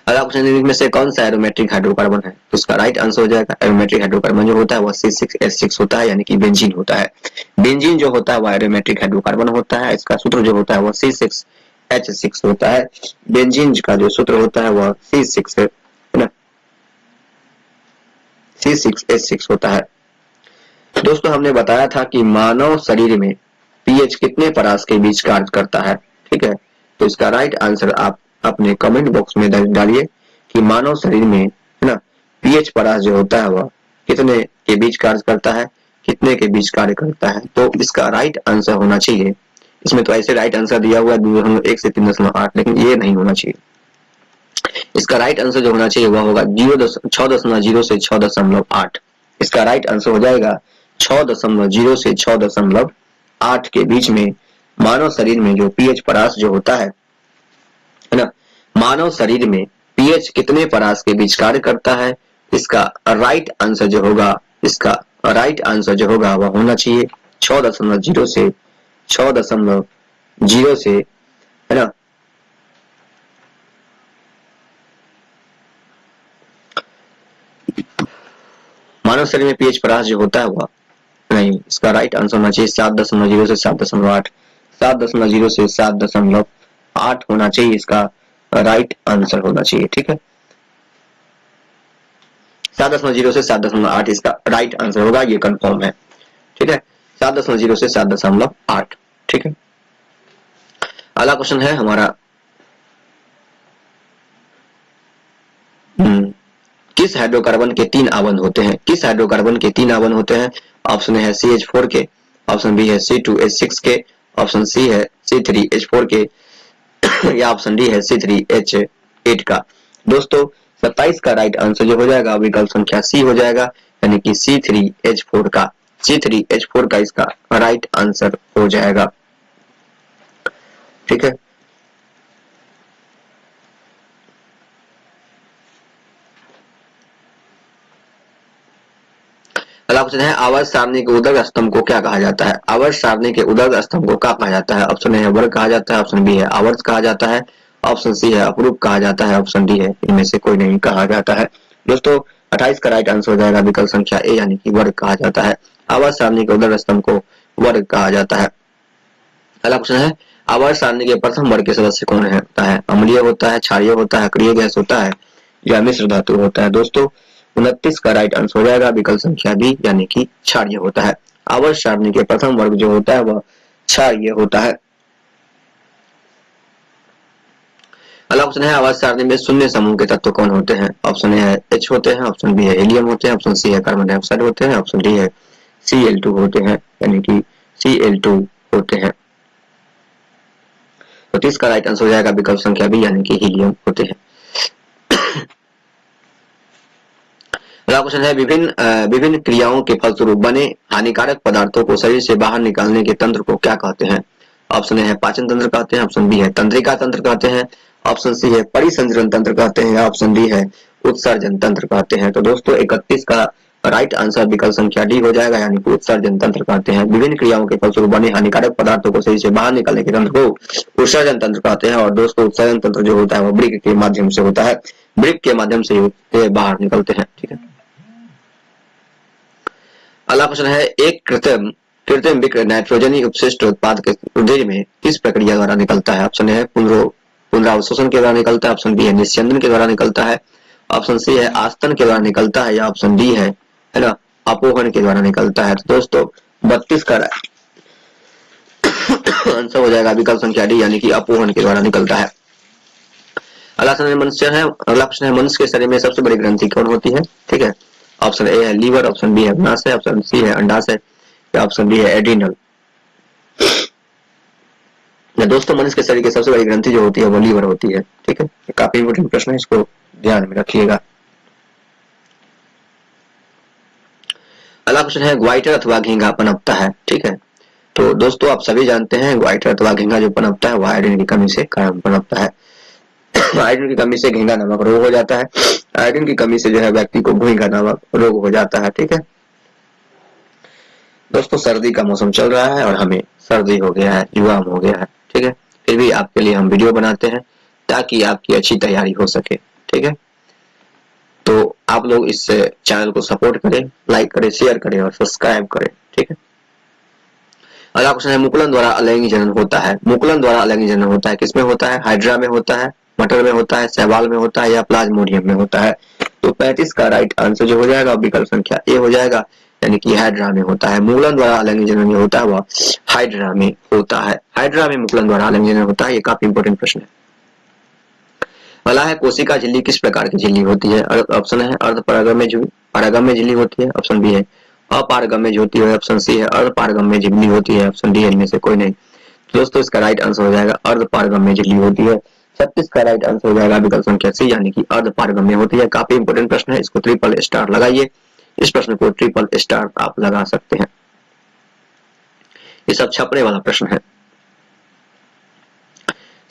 [SPEAKER 1] अगला क्वेश्चन में से कौन सा एरोमेट्रिक हाइड्रोकार्बन है? तो उसका राइट आंसर हो जाएगा एरोमेट्रिक हाइड्रोकार्बन जो होता है वह C6H6 होता है यानी कि बेंजीन होता है। बेंजीन जो होता है वह एरोमेट्रिक हाइड्रोकार्बन होता है। इसका सूत्र जो होता है वह C6H6 होता है। बेंजीन का जो सूत्र होता है वह C6 है ना, C6H6 होता है। दोस्तों हमने बताया था कि मानव शरीर में पीएच कितने परास के बीच कार्य करता है। ठीक है, तो इसका राइट आंसर आप अपने कमेंट बॉक्स में डालिए कि मानव शरीर में, है ना, पीएच परास जो होता है वह कितने के बीच कार्य करता है, कितने के बीच कार्य करता है। तो इसका राइट आंसर होना चाहिए, इसमें तो ऐसे राइट आंसर दिया हुआ है 2.1 से 3.8, लेकिन ये नहीं होना चाहिए। इसका राइट आंसर जो होना चाहिए वह होगा 6.0 से 6.8। इसका राइट आंसर हो जाएगा 6.0 से 6.8 के बीच में मानव शरीर में जो पीएच परास जो होता है ना, मानव शरीर में पीएच कितने परास के बीच कार्य करता है, इसका राइट आंसर जो होगा, इसका राइट आंसर जो होगा वह होना चाहिए 6.0 से 6.0 से, है ना, मानव शरीर में पीएच परास जो होता है वह नहीं, इसका राइट आंसर होना चाहिए 7.0 से 7.8, 7.0 से 7.8 होना चाहिए, इसका राइट आंसर होना चाहिए। ठीक है, 7.0 से 7.8 इसका राइट आंसर होगा, ये कंफर्म है। ठीक है, 7.0 से 7.8। ठीक है, अगला क्वेश्चन है हमारा, किस हाइड्रोकार्बन के 3 आवन होते हैं? किस हाइड्रोकार्बन के 3 आवन होते हैं? ऑप्शन है CH4 के, ऑप्शन बी है C2H6 के, ऑप्शन सी है C3H4 के, या ऑप्शन डी है C3H8 का। दोस्तों 27 का राइट आंसर जो हो जाएगा विकल्प संख्या सी हो जाएगा, यानी कि C3H4 का, C3H4 का इसका राइट आंसर हो जाएगा। ठीक है, अगला क्वेश्चन है, आवर्त सारणी के उदर स्तंभ को क्या कहा जाता है? आवर्त सारणी के उदर स्तंभ को क्या कहा जाता है? ऑप्शन ए है वर्ग कहा जाता है, ऑप्शन बी है आवर्त कहा जाता है, ऑप्शन सी है अपरूप कहा जाता है, ऑप्शन डी है इनमें से कोई नहीं कहा जाता है। दोस्तों 28 का राइट आंसर हो जाएगा विकल्प संख्या ए, यानी कि वर्ग कहा जाता है। आवर्त सारणी के उदर स्तंभ को वर्ग कहा जाता है। अगला क्वेश्चन है, आवर्त सारणी के प्रथम वर्ग के सदस्य कौन होता है? अम्लीय होता है, क्षारीय होता है, अक्रिय गैस होता है, या मिश्र धातु होता है? दोस्तों 29 का राइट आंसर हो जाएगा विकल्प संख्या बी, यानी कि क्षारीय होता है। आवर्त सारणी के प्रथम वर्ग जो होता है वह क्षारीय होता है। अगला क्वेश्चन है, आवर्त सारणी में शून्य समूह के तत्व कौन होते हैं? ऑप्शन ए है H होते हैं, ऑप्शन बी है हीलियम होते हैं, ऑप्शन सी है कार्बन डाइऑक्साइड होते हैं, ऑप्शन डी है Cl2 होते हैं, यानी कि Cl2 होते हैं। तो 30 का राइट आंसर हो जाएगा विकल्प संख्या बी, यानी कि हीलियम होते हैं। अगला क्वेश्चन है, विभिन्न क्रियाओं के फलस्वरूप बने हानिकारक पदार्थों को शरीर से बाहर निकालने के तंत्र को क्या कहते हैं? ऑप्शन ए है पाचन तंत्र कहते हैं, ऑप्शन बी है तंत्रिका तंत्र कहते हैं, ऑप्शन सी है परिसंचरण तंत्र कहते हैं, या ऑप्शन डी है उत्सर्जन तंत्र कहते हैं। तो दोस्तों 31 का राइट आंसर विकल्प संख्या डी हो जाएगा, यानी कि उत्सर्जन तंत्र कहते हैं। विभिन्न क्रियाओं के फलस्वरूप बने हानिकारक पदार्थों को शरीर से बाहर निकालने के तंत्र को उत्सर्जन तंत्र कहते हैं। और दोस्तों उत्सर्जन तंत्र जो होता है वो वृक्क के माध्यम से होता है, वृक्क के माध्यम से बाहर निकलते हैं। ठीक है, अगला क्वेश्चन है, एक कृत्रिम विक्रय नाइट्रोजनी उपशिष्ट उत्पाद के उद्देश्य में किस प्रक्रिया द्वारा निकलता है? ऑप्शन है पुनरावशोषण के द्वारा निकलता है, ऑप्शन बी है निस्यंदन के द्वारा निकलता है, ऑप्शन सी है आस्तन के द्वारा निकलता है, या ऑप्शन डी है ना अपोहन के द्वारा निकलता है। तो दोस्तों 32 का आंसर हो जाएगा विकल्प संख्या डी, यानी कि अपोहन के द्वारा निकलता है। अगला प्रश्न है, मनुष्य के शरीर में सबसे बड़ी ग्रंथि कौन होती है? ठीक है, ऑप्शन ए है लीवर, ऑप्शन बी है अग्नाशय, ऑप्शन सी है अंडाशय, या ऑप्शन डी है एड्रिनल। दोस्तों मनुष्य के शरीर की सबसे बड़ी ग्रंथि जो होती है वो लीवर होती है। ठीक है, काफी इंपोर्टेंट प्रश्न है, इसको ध्यान में रखिएगा। अगला क्वेश्चन है, ग्वाइटर अथवा घींगा पनपता है। ठीक है, तो दोस्तों आप सभी जानते हैं ग्वाइटर अथवा घींगा जो पनपता है वो आयोडीन की कमी से कारण पनपता है। आयोडीन की कमी से घींगा नामक रोग हो जाता है, आयोडीन की कमी से जो है व्यक्ति को घींगा नामक रोग हो जाता है। ठीक है दोस्तों, सर्दी का मौसम चल रहा है और हमें सर्दी हो गया है, जुकाम हो गया है। ठीक है, फिर भी आपके लिए हम वीडियो बनाते हैं ताकि आपकी अच्छी तैयारी हो सके। ठीक है, तो आप लोग इस चैनल को सपोर्ट करें, लाइक करें, शेयर करें और सब्सक्राइब करें। ठीक है, अगला क्वेश्चन है, मुकुलन द्वारा अलैंगिक जनन होता है। मुकुलन द्वारा अलैंगिक जनन होता है, किसमें होता है? हाइड्रा में होता है, मटर में होता है, शैवाल में होता है, या प्लाज्मोडियम में होता है? तो 35 का राइट आंसर जो हो जाएगा विकल्प संख्या ए हो जाएगा, यानी कि हाइड्रा में होता है। मुगलन द्वारा आलिंगन जनन होता है वह हाइड्रा में होता है। हाइड्रा में मुगलन द्वारा आलिंगन जनन होता है। ये काफी इंपॉर्टेंट प्रश्न है। अगला है कोशिका झिल्ली किस प्रकार की झिल्ली होती है? ऑप्शन है पारगम्य झिल्ली होती है, ऑप्शन बी है अपारगम्य होती है, ऑप्शन सी है अर्धपारगम्य झिल्ली होती है, ऑप्शन डी इनमें से कोई नहीं। तो दोस्तों इसका राइट आंसर हो जाएगा अर्धपारगम्य झिल्ली होती है। 36 का राइट आंसर हो जाएगा विकल्प संख्या सी यानी कि अर्धपारगम्य होती है। काफी इंपोर्टेंट प्रश्न है, इसको ट्रिपल स्टार लगाइए। इस प्रश्न को ट्रिपल स्टार आप लगा सकते हैं। ये सब छपने वाला प्रश्न है।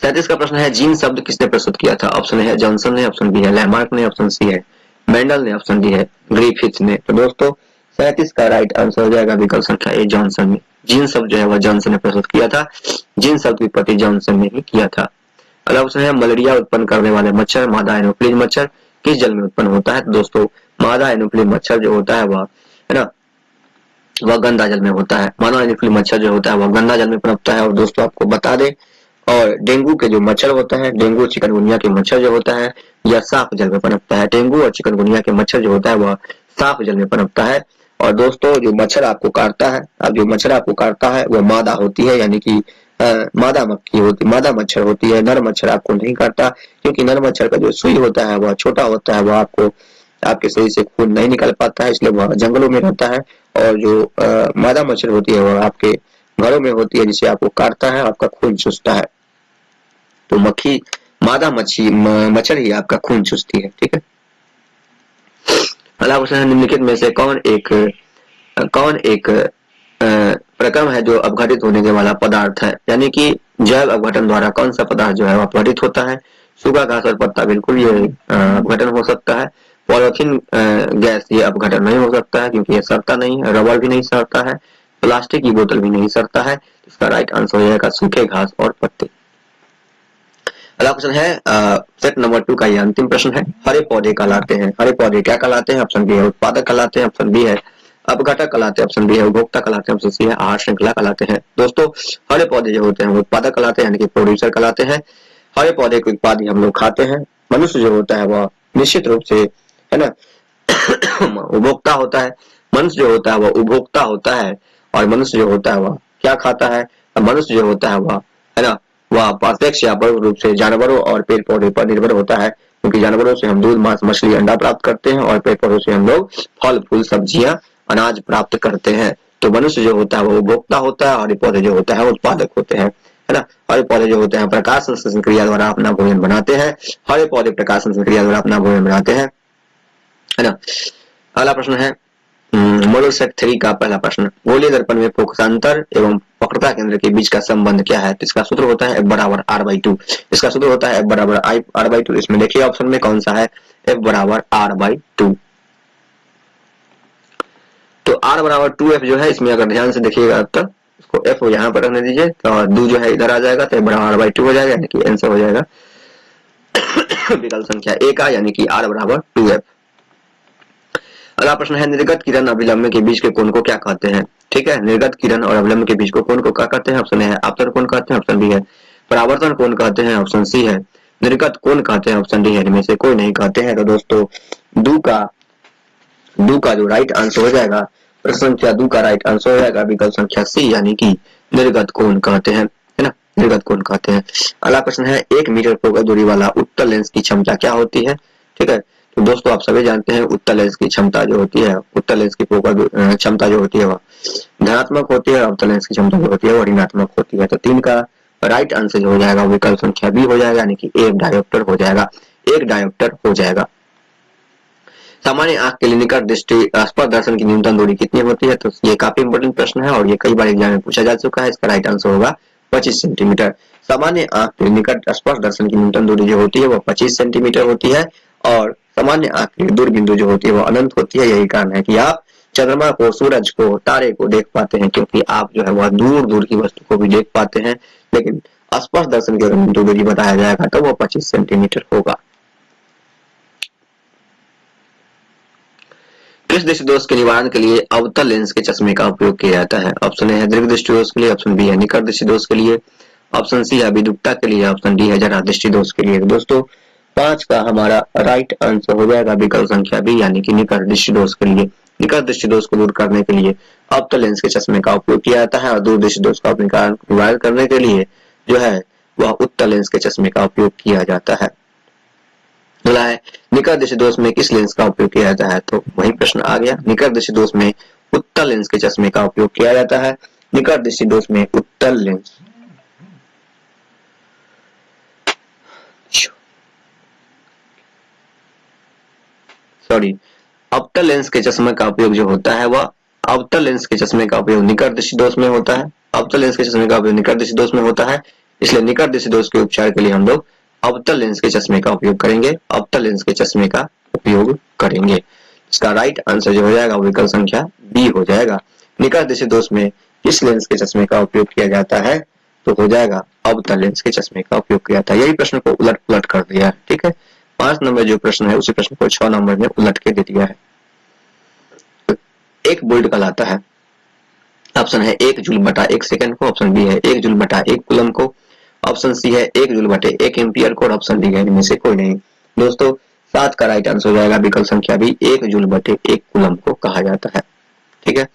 [SPEAKER 1] 37 का प्रश्न है जीन शब्द किसने प्रस्तुत किया था? ऑप्शन है जॉनसन ने, ऑप्शन बी है लैमार्क ने, ऑप्शन सी है मेंडल ने, ऑप्शन डी है ग्रिफिथ ने। तो दोस्तों 37 का राइट आंसर हो जाएगा विकल्प संख्या ए जॉनसन ने। जीन शब्द जो है वह जॉनसन ने प्रस्तुत किया था। जीन शब्द की उत्पत्ति जॉनसन ने ही किया था। अगला क्वेश्चन है मलेरिया उत्पन्न करने वाले मच्छर मादा एनोफिलीज मच्छर किस जल में उत्पन्न होता है? तो दोस्तों मादा एनोफिलीज मच्छर जो होता है वह है ना वह गंदा जल में होता है। मादा एनोफिलीज मच्छर जो होता है वह गंदा जल में पनपता है। और दोस्तों आपको बता दें और डेंगू के जो मच्छर होता है, डेंगू चिकनगुनिया के मच्छर जो होता है यह साफ जल में पनपता है। डेंगू और चिकनगुनिया के मच्छर जो होता है वह साफ जल में पनपता है। और दोस्तों जो मच्छर आपको काटता है, अब जो मच्छर आपको काटता है वह मादा होती है यानी कि मादा मच्छर होती है। नर मच्छर आपको नहीं काटता क्योंकि नर मच्छर का जो सुई होता है वह छोटा होता है, वह आपको आपके शरीर से खून नहीं निकल पाता है, इसलिए वह जंगलों में रहता है। और जो मादा मच्छर होती है वह आपके घरों में होती है, जिसे आपको काटता है आपका खून चूसता है। तो मादा मच्छर ही आपका खून चूसती है। ठीक है। अगला क्वेश्चन है निम्नलिखित में से कौन एक प्रक्रम है जो अपघटित होने वाला पदार्थ है? यानी कि जैव अपघटन द्वारा कौन सा पदार्थ जो है वह अपघटित होता है? सूखा घास और पत्ता बिल्कुल ये अपघटन हो सकता है। पॉलिथीन गैस ये अपघटन नहीं हो सकता है क्योंकि ये सड़ता नहीं है। रबर भी नहीं सड़ता है। प्लास्टिक की बोतल भी नहीं सड़ता है। इसका राइट आंसर हो जाएगा सूखे घास और पत्ते। अगला क्वेश्चन है सेट नंबर 2 का ये अंतिम प्रश्न है। हरे पौधे कहलाते हैं। हरे पौधे क्या कहलाते हैं? ऑप्शन बी है उत्पादक कहलाते हैं, ऑप्शन बी है अपघटक कहलाते हैं, ऑप्शन बी है उपभोक्ता कहलाते हैं, ऑप्शन सी है आहार श्रृंखला कहलाते हैं। दोस्तों हरे पौधे जो होते हैं वो उत्पादक कहलाते हैं यानी कि प्रोड्यूसर कहलाते हैं। हरे पौधे के उत्पाद ही हम लोग खाते हैं। मनुष्य जो होता है वह निश्चित रूप से है ना उपभोक्ता होता है। मनुष्य जो होता है वह उपभोक्ता होता है। और मनुष्य जो होता है वह क्या खाता है? मनुष्य जो होता है वह है ना वह प्रत्यक्ष या परोक्ष रूप से जानवरों और पेड़ पौधे पर निर्भर होता है, क्योंकि जानवरों से हम दूध मांस मछली अंडा प्राप्त करते हैं और पेड़ पौधों से हम लोग फल फूल सब्जियां अनाज प्राप्त करते हैं। तो मनुष्य जो होता है वो उपभोक्ता होता है और पौधे जो होता है वो उत्पादक होते हैं, है ना। हरे पौधे जो होते हैं प्रकाश संश्लेषण क्रिया द्वारा अपना भोजन बनाते हैं। हरे पौधे प्रकाश संश्लेषण क्रिया द्वारा अपना भोजन बनाते हैं, है ना। अगला प्रश्न है मॉडल सेट 3 का पहला प्रश्न, गोलीय दर्पण में फोकसांतर एवं वक्रता केंद्र के बीच का संबंध क्या है? तो इसका सूत्र होता है F बराबर R/2। इसका सूत्र होता है F बराबर R/2। इसमें देखिए ऑप्शन में कौन सा है, F बराबर R/2। तो R बराबर 2F जो है इसमें अगर ध्यान से देखिएगा अब तक इसको F यहाँ पर रखने दीजिए तो 2 जो है इधर आ जाएगा तो F बराबर R/2 हो जाएगा, यानी कि आंसर हो जाएगा विकल्प संख्या ए का, यानी कि R बराबर 2F। अगला प्रश्न है निर्गत किरण अभिलंब के बीच के कोण को क्या कहते हैं? ठीक है, निर्गत किरण और अभिलंब के बीच को कोण को क्या कहते हैं? ऑप्शन है आपतन कोण कहते हैं, ऑप्शन बी है परावर्तन कोण कहते हैं, ऑप्शन सी है निर्गत कोण कहते हैं, ऑप्शन डी है इनमें से कोई नहीं कहते हैं। तो दोस्तों दू का जो राइट आंसर हो जाएगा प्रश्न संख्या 2 का राइट आंसर हो जाएगा विकल्प संख्या सी, यानी कि निर्गत कोण कहते हैं, है ना, निर्गत कोण कहते हैं। अगला प्रश्न है 1 मीटर फोकस दूरी वाला उत्तल लेंस की क्षमता क्या होती है? ठीक है, तो दोस्तों आप सभी जानते हैं उत्तल लेंस की क्षमता जो होती है, उत्तल लेंस की फोकस क्षमता जो होती है वह धनात्मक होती है, अवतल लेंस की क्षमता जो होती है वो ऋणात्मक होती है। तो 3 का राइट आंसर हो जाएगा विकल्प संख्या बी हो जाएगा, यानी कि एक डायोप्टर हो जाएगा, एक डायोप्टर हो जाएगा। सामान्य आंख के लिए निकट दृष्टि स्पर्श दर्शन की न्यूनतम दूरी कितनी होती है? तो ये काफी इंपोर्टेंट प्रश्न है और ये कई बार एग्जाम में पूछा जा चुका है। इसका राइट आंसर होगा 25 सेंटीमीटर। सामान्य आंख के निकट स्पर्श दर्शन की न्यूनतम दूरी जो होती है वो 25 सेंटीमीटर होती है और सामान्य आंख की दूर बिंदु जो होती है वो अनंत होती है। यही कारण है कि आप चंद्रमा को, सूरज को, तारे को देख पाते हैं, क्योंकि आप जो है वह दूर दूर की वस्तु को भी देख पाते हैं, लेकिन स्पर्श दर्शन की अगर दूरी बताया जाएगा तो वो 25 सेंटीमीटर होगा। किस दृष्टि दोष के निवारण के लिए अवतल लेंस के चश्मे का उपयोग किया जाता है? ऑप्शन है दीर्घ दृष्टि दोष के लिए, ऑप्शन बी है निकट दृष्टि दोष के लिए, ऑप्शन सी है विदुकता के लिए, ऑप्शन डी है जरा दृष्टि दोष के लिए। दोस्तों 5 का हमारा राइट आंसर हो जाएगा विकल्प संख्या बी, यानी कि निकट दृष्टि दोष के लिए। निकट दृष्टि दोष को दूर करने के लिए अवतल लेंस के चश्मे का उपयोग किया जाता है और दूर दृष्टि दोष का निवारण करने के लिए जो है वह उत्तल लेंस के चश्मे का उपयोग किया जाता है। बोला है निकट दृष्टि दोष में किस लेंस का उपयोग किया जाता है, तो वही प्रश्न आ गया। निकट दृष्टि दोष में उत्तल लेंस के चश्मे का उपयोग किया जाता है। निकट दृष्टि दोष में उत्तल लेंस अवतल लेंस के चश्मे का उपयोग जो होता है वह अवतल लेंस के चश्मे का उपयोग निकट दृष्टि दोष में होता है। अवतल लेंस के चश्मे का उपयोग निकट दृष्टि दोष में होता है, इसलिए निकट दृष्टि दोष के उपचार के लिए हम लोग अवतल लेंस के चश्मे का उपयोग करेंगे। अवतल लेंस के चश्मे का उपयोग करेंगे। इसका राइट आंसर जो हो जाएगा विकल्प संख्या बी हो जाएगा। निकट दृष्टि दोष में किस लेंस के चश्मे का उपयोग किया जाता है, तो हो जाएगा अवतल लेंस के चश्मे का उपयोग किया जाता है। यही प्रश्न को उलट पुलट कर दिया है। ठीक है, 5 नंबर जो प्रश्न है उसी प्रश्न को 6 नंबर में उलट के दे दिया है। एक वोल्ट कहलाता है, ऑप्शन है 1 जूल बटा 1 सेकंड को, ऑप्शन बी है 1 जूल बटा 1 कूलम को, ऑप्शन सी है 1 जूल बटे 1 एम्पियर को, और ऑप्शन डी है इनमें से कोई नहीं। दोस्तों 7 का राइट आंसर हो जाएगा विकल्प संख्या बी, 1 जूल बटे 1 कूलम को कहा जाता है। ठीक है,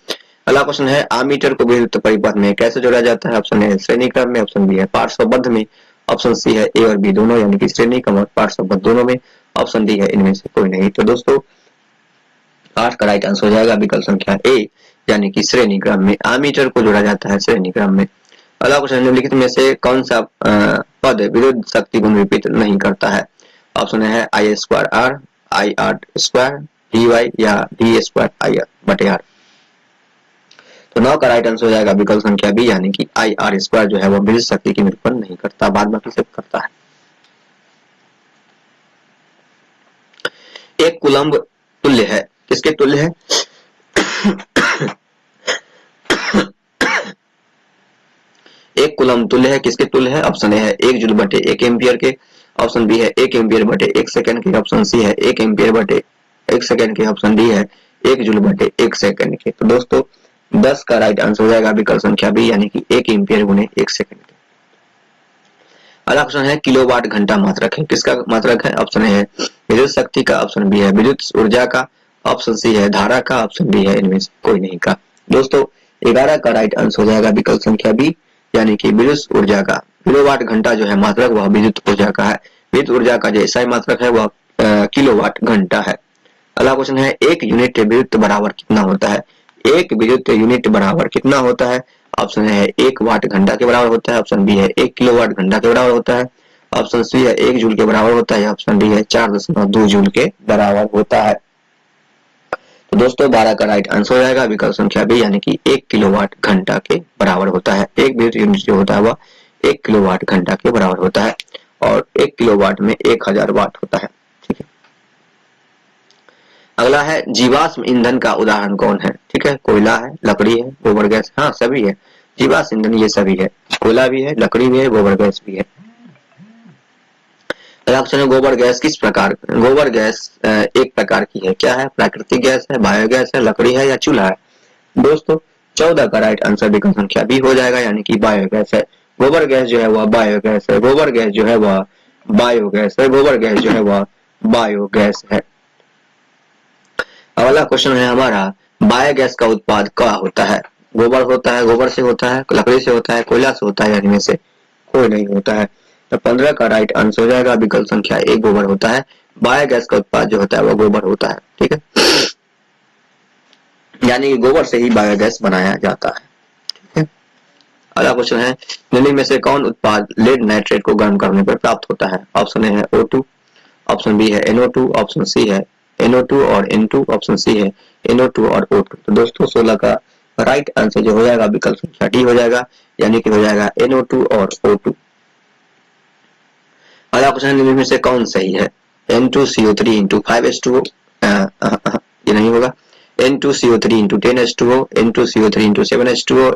[SPEAKER 1] अगला क्वेश्चन है आमीटर को विद्युत परिपथ में कैसे जोड़ा जाता है। ऑप्शन है श्रेणी क्रम में, ऑप्शन बी है पार्श्वबद्ध में, ऑप्शन सी है ए और बी दोनों यानी कि श्रेणी क्रम और पार्श्वबद्ध दोनों में, ऑप्शन डी है इनमें से कोई नहीं। तो दोस्तों 8 का राइट आंसर हो जाएगा विकल्प संख्या ए यानी कि श्रेणी क्रम में आमीटर को जोड़ा जाता है श्रेणी क्रम में। अगला क्वेश्चन निम्नलिखित में से कौन सा पद विद्युत शक्ति गुण विपरीत नहीं करता है। ऑप्शन है I square R, I R square, D Y या डी स्क्वायर आई आर बटे आर। तो 9 का राइट आंसर हो जाएगा विकल्प संख्या बी यानी कि आई आर स्क्वायर जो है वह विद्युत शक्ति की निरूपण नहीं करता, बाद बाकी सब करता है। एक कूलम्ब तुल्य है, किसके तुल्य है? एक कूलम्ब तुल्य है, किसके तुल्य है? ऑप्शन ए है 1 जूल बटे 1 एम्पियर के, ऑप्शन बी है 1 एम्पियर बटे 1 सेकंड के, ऑप्शन सी है 1 एम्पियर बटे 1 सेकंड के, ऑप्शन डी है 1 जूल बटे 1 सेकंड के। तो दोस्तों 10 का राइट आंसर हो जाएगा विकल्प संख्या बी यानी कि 1 एम्पियर गुने 1 सेकंड के। अगला क्वेश्चन है किलोवाट घंटा मात्रक है, किसका मात्रक है? ऑप्शन ए है विद्युत शक्ति का, ऑप्शन बी है विद्युत ऊर्जा का, ऑप्शन सी है धारा का, ऑप्शन डी है इनमें से कोई नहीं का। दोस्तों 11 का राइट आंसर हो जाएगा विकल्प संख्या बी यानी कि विद्युत ऊर्जा का। किलोवाट घंटा जो है मात्रक वह विद्युत ऊर्जा का है, विद्युत ऊर्जा का जो एसआई मात्रक है वह किलोवाट घंटा है। अगला क्वेश्चन है 1 यूनिट विद्युत बराबर कितना होता है? 1 विद्युत यूनिट बराबर कितना होता है? ऑप्शन है 1 वाट घंटा के बराबर होता है, ऑप्शन बी है 1 किलोवाट घंटा के बराबर होता है, ऑप्शन सी है 1 जूल के बराबर होता है, ऑप्शन डी है 4.2 जूल के बराबर होता है। तो दोस्तों 12 का राइट आंसर हो जाएगा विकल्प संख्या बी यानी कि 1 किलोवाट घंटा के बराबर होता है। एक विद्युत यूनिट जो होता है वह 1 किलोवाट घंटा के बराबर होता है और 1 किलोवाट में 1000 वाट होता है। ठीक है, अगला है जीवाश्म ईंधन का उदाहरण कौन है? ठीक है, कोयला है, लकड़ी है, गोबर गैस, हाँ सभी है। जीवाश्म ईंधन ये सभी है, कोयला भी है, लकड़ी भी है, गोबर गैस भी है। ऑप्शन है गोबर गैस किस प्रकार? गोबर गैस एक प्रकार की है, क्या है? प्राकृतिक गैस है, बायोगैस है, लकड़ी है या चूल्हा है? दोस्तों 14 का राइट आंसर विकल्प संख्या बी हो जाएगा यानी कि बायोगैस है। गोबर गैस जो है वह बायोगैस है, गोबर गैस जो है वह बायोगैस है, गोबर गैस जो है वह बायोगैस है। अगला क्वेश्चन है हमारा बायोगैस का उत्पाद क्या होता है? गोबर होता है, गोबर से होता है, लकड़ी से होता है, कोयला से होता है, इनमें से कोई नहीं होता है। तो 15 का राइट आंसर हो जाएगा विकल्प संख्या ए गोबर होता है। बायोगैस का उत्पाद जो होता है वह गोबर होता है। ठीक है, यानी कि गोबर से ही बायोगैस बनाया जाता है। ठीक है, अगला क्वेश्चन है निम्न में से कौन उत्पाद लेड नाइट्रेट को गर्म करने पर प्राप्त होता है? ऑप्शन ए है O2, ऑप्शन बी है NO2, ऑप्शन सी है NO2 और N2, ऑप्शन सी है NO2 और O2। तो दोस्तों 16 का राइट आंसर जो हो जाएगा विकल्प संख्या डी हो जाएगा यानी कि हो जाएगा NO2 और O2। अगला क्वेश्चन निम्न में से कौन सही है? N2CO3 into 5H2O, ये नहीं होगा। N2CO3 into 10H2O, N2CO3 into 7H2O,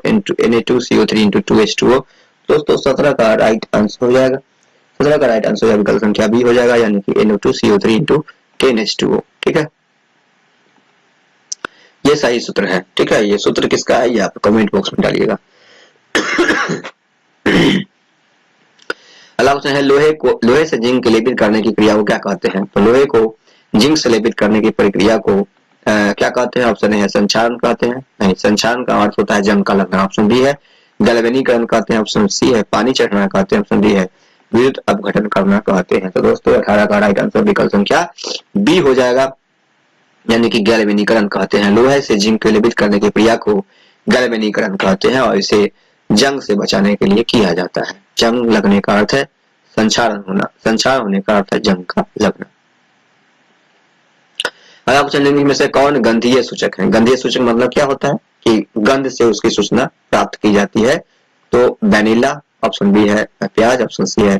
[SPEAKER 1] Na2CO3 into 2H2O। दोस्तों 17 का राइट आंसर हो जाएगा, 17 का राइट आंसर विकल्प संख्या बी हो जाएगा यानी कि NO2CO3 into 10H2O। ठीक है, ये सही सूत्र है। ठीक है, ये सूत्र किसका है ये आप कमेंट बॉक्स में डालिएगा। अगला क्वेश्चन है लोहे से जिंक लेपित करने की क्रिया को क्या कहते हैं? तो लोहे को जिंक से लेपित करने की प्रक्रिया को क्या कहते हैं? ऑप्शन ए है संचारण कहते हैं। नहीं, संचारण का अर्थ होता है जंग का लगना। ऑप्शन बी है गैल्वेनीकरण कहते हैं। ऑप्शन सी है पानी चढ़ना कहते हैं। ऑप्शन डी है विद्युत अपघटन करना कहते हैं। तो दोस्तों 18 का राइट आंसर विकल्प संख्या बी हो जाएगा, यानी कि गैल्वेनीकरण कहते हैं। लोहे से जिंक को लेपित करने की क्रिया को गैल्वेनीकरण कहते हैं और इसे जंग से बचाने के लिए किया जाता है। जंग लगने का अर्थ है संचारण होना, संचार होने का अर्थ है जंग का लगना। अगला क्वेश्चन निम्न में से कौन गंधीय सूचक है? गंधीय सूचक मतलब क्या होता है कि गंध से उसकी सूचना प्राप्त की जाती है। तो वेनिला, ऑप्शन बी है प्याज, ऑप्शन सी है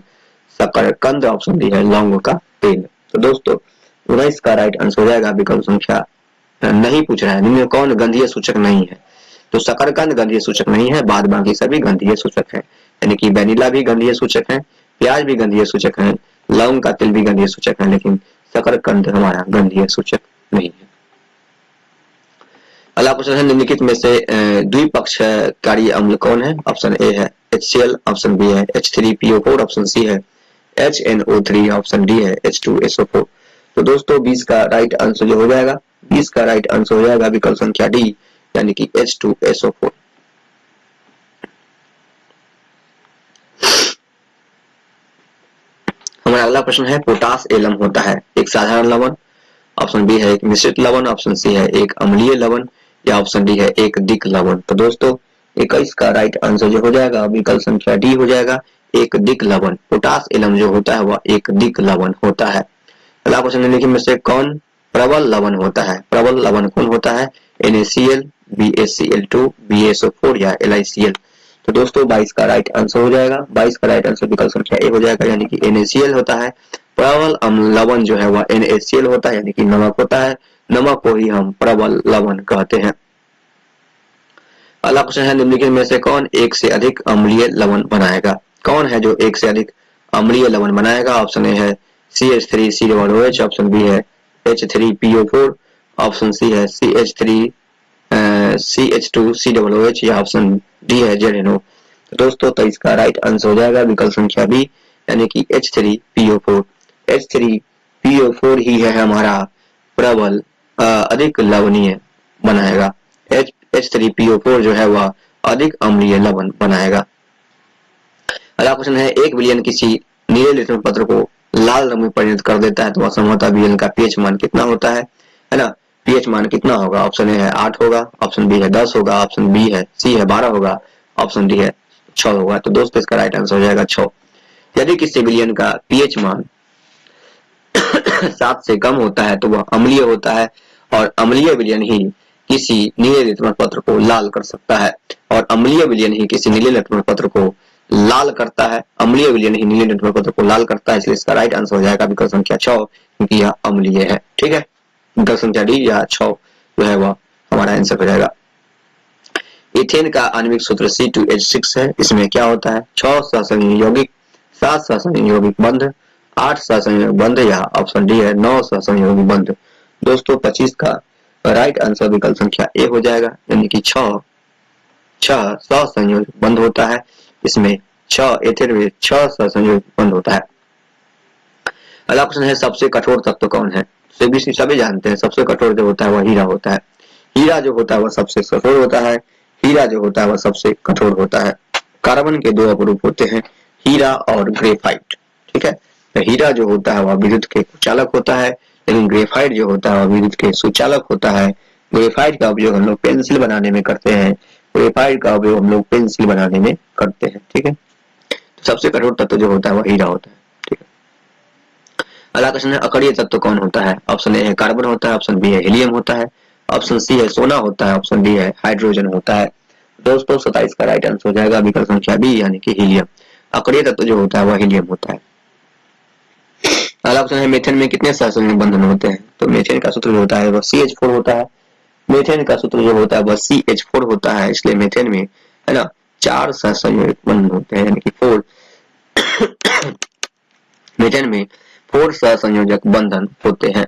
[SPEAKER 1] शकरकंद, ऑप्शन डी है लौंग का तेल। तो दोस्तों 19 का राइट आंसर हो जाएगा विकल्प संख्या नहीं पूछ रहा है, निम्न में कौन गंधीय सूचक नहीं है? तो शकरकंद गंधीय सूचक नहीं है, बाद बाकी सभी गंधीय सूचक है, यानी कि वेनिला भी गंधीय सूचक है, प्याज भी गंधीय सूचक है, लौंग का तेल भी गंधीय सूचक है, लेकिन शकरकंद हमारा गंधीय सूचक नहीं है। अगला क्वेश्चन है निम्नलिखित में से द्विपक्षकारी अम्ल कौन है? ऑप्शन ए है HCl, ऑप्शन बी है H3PO4, ऑप्शन सी है HNO3, ऑप्शन डी है H2SO4। तो दोस्तों 20 का राइट आंसर जो हो जाएगा, 20 का राइट आंसर हो जाएगा विकल्प संख्या डी, यानी कि H2SO4। हमारा अगला प्रश्न है पोटास एलम होता है एक साधारण लवण, ऑप्शन बी है एक मिश्रित लवण, ऑप्शन सी है एक अम्लीय लवण, या ऑप्शन डी है एक दिक लवण। तो दोस्तों 21 का राइट आंसर जो हो जाएगा विकल्प संख्या डी हो जाएगा, एक दिक लवण। पोटास एलम जो होता है वह एक दिक लवण होता है। अगला क्वेश्चन निम्नलिखित में से कौन प्रबल लवण होता है? प्रबल लवण कौन होता है? NaCl, BaCl2, BaSO4 या LiCl। तो दोस्तों 22 का राइट आंसर हो जाएगा, 22 का राइट आंसर विकल्प संख्या ए हो जाएगा, यानी कि NaCl होता है। प्रबल लवण जो है वह NaCl होता है, यानी कि नमक होता है। नमक को ही हम प्रबल लवण कहते हैं। अगला क्वेश्चन है निम्नलिखित में से कौन एक से अधिक अम्लीय लवण बनाएगा? कौन है जो एक से अधिक अम्लीय लवण बनाएगा? ऑप्शन ए है CH3COOH, ऑप्शन बी है H3PO4, ऑप्शन सी है CH2COOH या ऑप्शन डी है ZNO। तो दोस्तों 23 का राइट आंसर हो जाएगा विकल्प संख्या बी, यानी कि H3PO4। H3PO4 ही है हमारा प्रबल अधिक लवणीय बनाएगा। H3PO4 जो है वह अधिक अम्लीय लवण बनाएगा। अगला क्वेश्चन है 1 विलयन किसी नीले लिटमस पत्र को लाल रंग में परिणत कर देता है तो वह संभवतः विलयन का पीएच मान कितना होता है ना? पीएच मान कितना होगा? ऑप्शन ए है 8 होगा, ऑप्शन बी है 10 होगा, ऑप्शन बी है सी है 12 होगा, ऑप्शन डी है 6 होगा। तो दोस्तों इसका राइट आंसर हो जाएगा 6। यदि किसी विलयन का पीएच मान 7 से कम होता है तो वह अम्लीय होता है, और अम्लीय विलयन ही किसी नीले लिटमस पत्र को लाल कर सकता है, और अम्लीय विलयन ही किसी नीले लिटमस पत्र को लाल करता है। अम्लीय विलयन ही नीले लिटमस पत्र को लाल करता है, इसलिए इसका राइट आंसर हो जाएगा विकल्प संख्या 6, क्योंकि यह अम्लीय है। ठीक है, विकल्प संख्या डी या 6 जो है वह हमारा आंसर हो जाएगा। इथेन का आणविक सूत्र C2H6 है। इसमें क्या होता है? 6 सहसंयोगी यौगिक, 7 सहसंयोगी यौगिक बंध, 8 सहसंयोगी बंध, या ऑप्शन डी है 9 सहसंयोगी बंध। दोस्तों 25 का राइट आंसर विकल्प संख्या ए हो जाएगा, यानी कि 6 सहसंयोगी बंध होता है। इसमें 6 एथेन में 6 सहसंयोगी बंध होता है। अगला क्वेश्चन है सबसे कठोर तत्व कौन है? सभी जानते हैं सबसे कठोर जो होता है वह हीरा होता है। हीरा जो होता है वह सबसे कठोर होता है। हीरा जो होता है वह सबसे कठोर होता है। कार्बन के 2 अपरूप होते हैं, हीरा और ग्रेफाइट। ठीक है, तो हीरा जो होता है वह विद्युत के कुचालक होता है, लेकिन ग्रेफाइट जो होता है वह विद्युत के सुचालक होता है। ग्रेफाइट का उपयोग हम लोग पेंसिल बनाने में करते हैं। ग्रेफाइट का उपयोग हम लोग पेंसिल बनाने में करते हैं। ठीक है, तो सबसे कठोर तत्व जो होता है वह हीरा होता है। ठीक है, अगला क्वेश्चन है अकड़ीय तत्व कौन होता है? ऑप्शन ए है कार्बन होता है, ऑप्शन बी है हीलियम होता है, ऑप्शन सी है सोना होता है, ऑप्शन डी है हाइड्रोजन होता है। दोस्तों 27 का राइट आंसर हो जाएगा विकल्प संख्या बी, यानी कि हीलियम। अकड़ीय तत्व जो होता है वह हीलियम होता है। अगला क्वेश्चन है मीथेन में कितने सहसंयोगी बंधन होते हैं? तो मीथेन का सूत्र जो होता है वह CH4 होता है। मीथेन का सूत्र जो होता है वह CH4 होता है, इसलिए मीथेन में है ना 4 सहसंयोगी बंधन होते हैं, यानी कि 4 मीथेन में 4 सहसंयोजक बंधन होते हैं।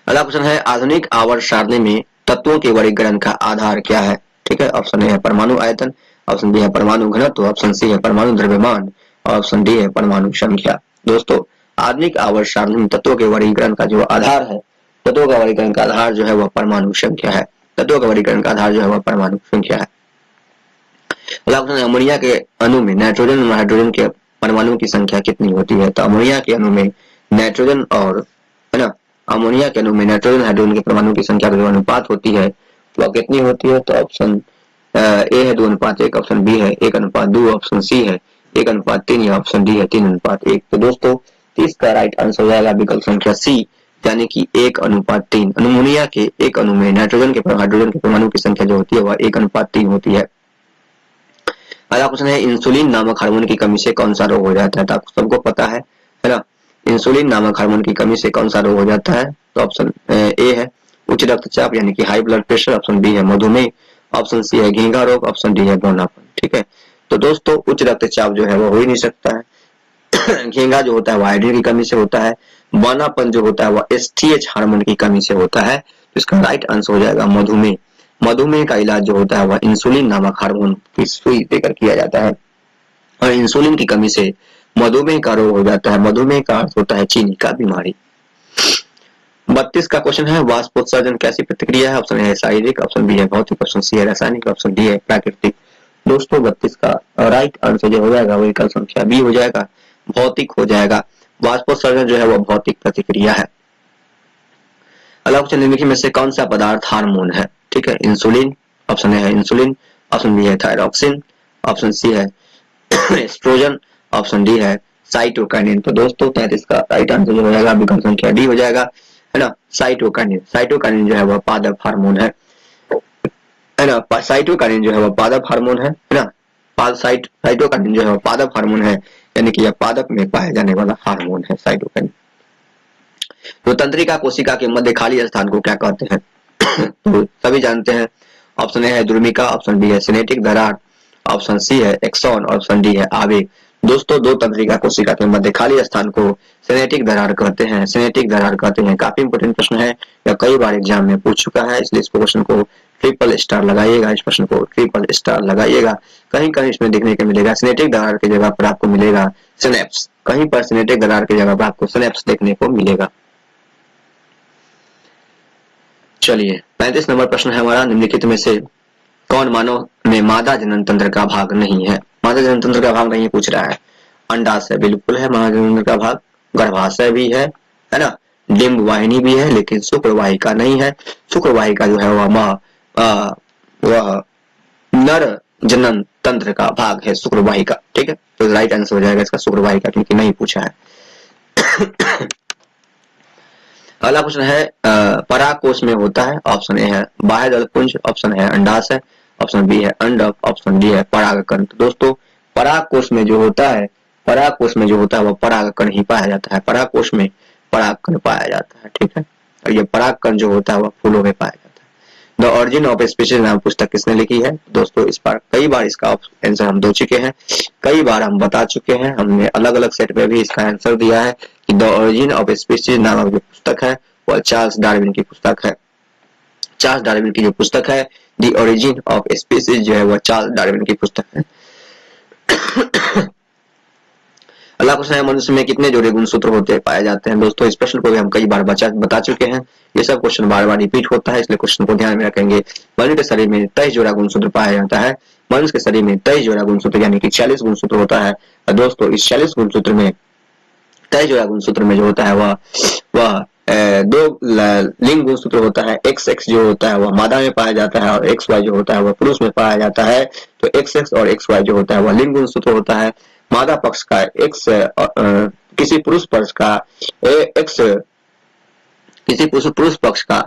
[SPEAKER 1] अगला क्वेश्चन है आधुनिक आवर्त सारणी में तत्वों के वर्गीकरण का आधार क्या है? ठीक है, ऑप्शन ए है परमाणु आयतन, ऑप्शन बी है परमाणु घनत्व, ऑप्शन सी है परमाणु द्रव्यमान, और ऑप्शन डी है परमाणु संख्या। दोस्तों आधुनिक आवर्त सारणी में तत्वों के वर्गीकरण का जो आधार है तत्वों का वर्गीकरण का आधार जो है वह परमाणु संख्या है। तत्वों का वर्गीकरण का आधार जो है वह परमाणु संख्या है। अमोनिया के अणु में नाइट्रोजन और हाइड्रोजन के परमाणु की संख्या कितनी होती है? तो अमोनिया के अणु में नाइट्रोजन और है ना, अमोनिया के अणु में नाइट्रोजन हाइड्रोजन के परमाणु की संख्या का जो अनुपात होती है वह कितनी होती है? तो ऑप्शन ए है 2:1, ऑप्शन बी है 1:2, ऑप्शन सी है 1:3 या ऑप्शन डी है 3:1। तो दोस्तों इसका राइट आंसर हो जाएगा विकल्प संख्या सी, यानी कि 1:3। अमोनिया के एक अणु में नाइट्रोजन के हाइड्रोजन के परमाणु की संख्या जो होती है वह 1:3 होती है। अगला क्वेश्चन है इंसुलिन नामक हार्मोन की कमी से कौन सा रोग हो जाता है? तो आपको सबको पता है ना, इंसुलिन नामक हार्मोन की कमी से कौन सा रोग हो जाता है? तो ऑप्शन ए है उच्च रक्तचाप यानी कि high blood pressure, option B है मधुमेह, ऑप्शन सी है घेंघा रोग, ऑप्शन डी है बौनापन। ठीक है, तो दोस्तों उच्च रक्तचाप जो है वो हो ही नहीं सकता है। घेंघा जो होता है वो आयोडीन की कमी से होता है। बौनापन जो होता है वो एसटीएच हार्मोन की कमी से होता है। तो इसका राइट आंसर हो जाएगा मधुमेह। मधुमेह का इलाज जो होता है वह इंसुलिन नामक हार्मोन की सुई देकर किया जाता है और इंसुलिन की कमी से मधुमेह का रोग हो जाता है। मधुमेह का अर्थ होता है चीनी का बीमारी। 32 का क्वेश्चन है वाष्पोत्सर्जन कैसी प्रतिक्रिया है? ऑप्शन ए है शारीरिक, ऑप्शन बी है भौतिक, ऑप्शन सी है रासायनिक, ऑप्शन डी है प्राकृतिक। दोस्तों 32 का राइट आंसर जो हो जाएगा वो विकल्प संख्या बी हो जाएगा, भौतिक हो जाएगा। वाष्पोत्सर्जन जो है वो भौतिक प्रतिक्रिया है। अगला क्वेश्चन निम्नलिखित में से कौन सा पदार्थ हार्मोन है? ठीक है, इंसुलिन, ऑप्शन ए है इंसुलिन, ऑप्शन बी है थायरॉक्सिन, ऑप्शन सी है एस्ट्रोजन, ऑप्शन डी है साइटोकाइनिन। तो दोस्तों 33 का राइट आंसर जो हो जाएगा विकल्प संख्या डी हो जाएगा, है ना, साइटोकाइनिन। साइटोकाइनिन जो है वह पादप हार्मोन है ना, साइटोकाइनिन जो है वह पादप हार्मोन है ना, साइटोकाइनिन जो है वह पादप हार्मोन है, यानी कि यह पादप में पाया जाने वाला हार्मोन है साइटोकाइनिन। तो तंत्रिका कोशिका के मध्य खाली स्थान को क्या कहते हैं? तो सभी जानते हैं, ऑप्शन ए है द्रुमिका, ऑप्शन बी है सिनेटिक दरार, ऑप्शन सी है एक्सॉन, ऑप्शन डी है आवेग। दोस्तों दो तंत्रिका कोशिका के मध्य खाली स्थान को सिनेटिक दरार कहते हैं, सिनेटिक दरार कहते हैं। काफी इंपोर्टेंट प्रश्न है, यह कई बार एग्जाम में पूछ चुका है, इसलिए इस क्वेश्चन को ट्रिपल स्टार लगाइएगा, इस प्रश्न को ट्रिपल स्टार लगाइएगा। कहीं कहीं इसमें देखने को मिलेगा सिनेटिक दरार की जगह पर आपको मिलेगा सिनेप्स, कहीं पर सिनेटिक दरार की जगह पर आपको सिनेप्स देखने को मिलेगा। चलिए 35 नंबर प्रश्न है हमारा, निम्नलिखित में से कौन मानव में मादा जनन तंत्र का भाग नहीं है? मादा जनन तंत्र का भाग नहीं पूछ रहा है। अंडाशय बिल्कुल है मादा जनन तंत्र का भाग, गर्भाशय भी है ना, डिंब वाहिनी भी है, लेकिन शुक्र वाहिका नहीं है। शुक्र वाहिका जो है वह नर जनन तंत्र का भाग है, शुक्र वाहिका। ठीक है, तो राइट आंसर हो जाएगा इसका शुक्र वाहिका, क्योंकि नहीं पूछा है। अगला प्रश्न है परागकोश में होता है, ऑप्शन ए है बाह्य जलपुंज, ऑप्शन है अंडाशय, ऑप्शन बी है अंडक, ऑप्शन डी है परागकण। तो दोस्तों परागकोश में जो होता है, परागकोश में जो होता है वह परागकण ही पाया जाता है, परागकोश में परागकण पाया जाता है। ठीक है, और ये परागकण जो होता है वह फूलों में पाया जाता है। द ऑरिजिन ऑफ स्पीशीज नाम पुस्तक किसने लिखी है? दोस्तों इस बार कई बार इसका आंसर हम दे चुके हैं, कई बार हम बता चुके हैं, हमने अलग अलग सेट में भी इसका आंसर दिया है कि द ऑरिजिन ऑफ स्पीशीज नामक जो पुस्तक है वह चार्ल्स डार्विन की पुस्तक है। चार्ल्स डार्विन की जो पुस्तक है द ऑरिजिन ऑफ स्पीशीज जो है वह चार्ल्स डार्विन की पुस्तक है। अगला क्वेश्चन है मनुष्य में कितने जोड़े गुणसूत्र होते पाए जाते हैं? दोस्तों इस प्रश्न को भी हम कई बार बता चुके हैं, ये सब क्वेश्चन बार बार रिपीट होता है, इसलिए क्वेश्चन को ध्यान में रखेंगे। मनुष्य के शरीर में 23 जोड़ा गुणसूत्र पाया जाता है, मनुष्य के शरीर में 23 जोड़ा गुणसूत्र यानी कि 46 गुणसूत्र होता है। दोस्तों इस 46 गुणसूत्र में 23 जोड़ा गुणसूत्र में जो होता है वह दो लिंग गुणसूत्र होता है, XX जो होता है वह मादा में पाया जाता है और XY जो होता है वह पुरुष में पाया जाता है। तो XX और XY जो होता है वह लिंग गुणसूत्र होता है। मादा पक्ष का X किसी पुरुष पक्ष का X किसी पुरुष पक्ष का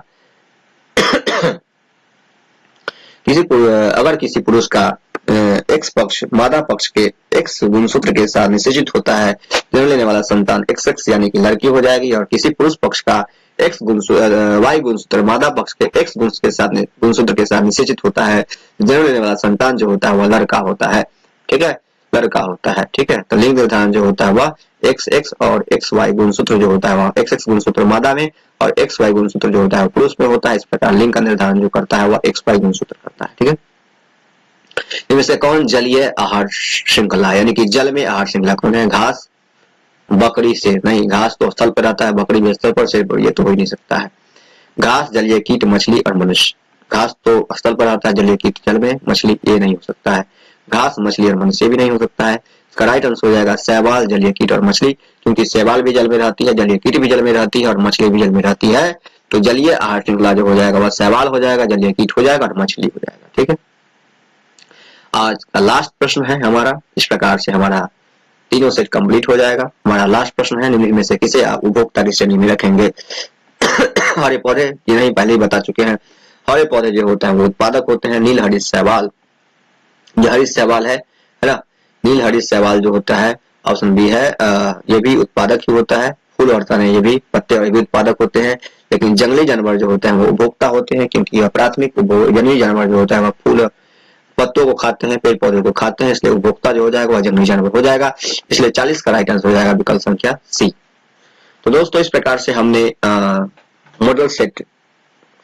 [SPEAKER 1] अगर किसी पुरुष का X पक्ष मादा पक्ष के X गुणसूत्र के साथ निषेचित होता है, जन्म लेने वाला संतान XX यानी कि लड़की हो जाएगी, और किसी पुरुष पक्ष का Y गुणसूत्र मादा पक्ष के X गुणसूत्र के साथ निषेचित होता है, जन्म लेने वाला संतान जो होता है वह लड़का होता है। ठीक है, लड़का होता है। ठीक है, तो लिंग निर्धारण जो होता है वह XX और XY गुणसूत्र जो होता है वह XX गुणसूत्र मादा में और XY गुणसूत्र जो होता है पुरुष में होता है। इस प्रकार लिंग का निर्धारण जो करता है वह XY गुणसूत्र करता है। ठीक है, इनमें से कौन जलीय आहार श्रृंखला यानी कि जल में आहार श्रृंखला कौन है? घास, बकरी से नहीं, घास तो स्थल पर रहता है, बकरी भी स्थल पर से, ये तो हो ही नहीं सकता है। घास, जलीय कीट, मछली और मनुष्य। घास तो स्थल पर आता है, जलीय कीट जल में, मछली ये नहीं हो सकता है। घास, मछली और मनुष्य भी नहीं हो सकता है। इसका राइट आंसर हो जाएगा शैवाल, जलीय कीट और मछली, क्योंकि शैवाल भी जल में रहती है, जलीय कीट भी जल में रहती है और मछली भी जल में रहती है। तो जलीय आहार श्रृंखला जो हो जाएगा वह शैवाल हो जाएगा, जलीय कीट हो जाएगा और मछली हो जाएगा। ठीक है, आज का लास्ट प्रश्न है हमारा। इस प्रकार से हमारा तीनों सेट कंप्लीट हो जाएगा। हमारा लास्ट प्रश्न है, निम्न में से किसे आप उपभोक्ता की श्रेणी में रखेंगे? हरे पौधे, ये नहीं पहले ही बता चुके हैं। हरे पौधे जो होते हैं वो उत्पादक होते हैं। नील हरित शैवाल, ये हरित शैवाल है ना। नील हरित शैवाल जो होता है ऑप्शन बी है, ये भी उत्पादक ही होता है। फूल और तने, ये भी पत्ते और ये भी उत्पादक होते हैं। लेकिन जंगली जानवर जो होते हैं वो उपभोक्ता होते हैं, क्योंकि यह प्राथमिक जंगली जानवर जो होता है वह फूल पत्तों को खाते हैं, पेड़ पौधे को खाते हैं, इसलिए उपभोक्ता जो हो जाएगा वह जंगली जानवर हो जाएगा। इसलिए 40 का राइट आंसर हो जाएगा विकल्प संख्या सी। तो दोस्तों इस प्रकार से हमने मॉडल सेट,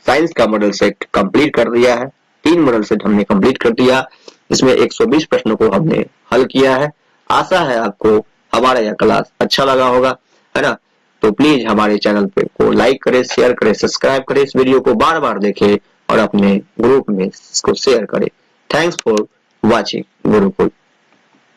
[SPEAKER 1] साइंस का मॉडल सेट कंप्लीट कर दिया है। 3 मॉडल सेट हमने कंप्लीट कर दिया। इसमें 120 प्रश्नों को हमने हल किया है। आशा है आपको हमारा यह क्लास अच्छा लगा होगा, है ना। तो प्लीज हमारे चैनल पे को लाइक करें, शेयर करें, सब्सक्राइब करें, इस वीडियो को बार बार देखें और अपने ग्रुप में इसको शेयर करें। Thanks for watching Gurukul.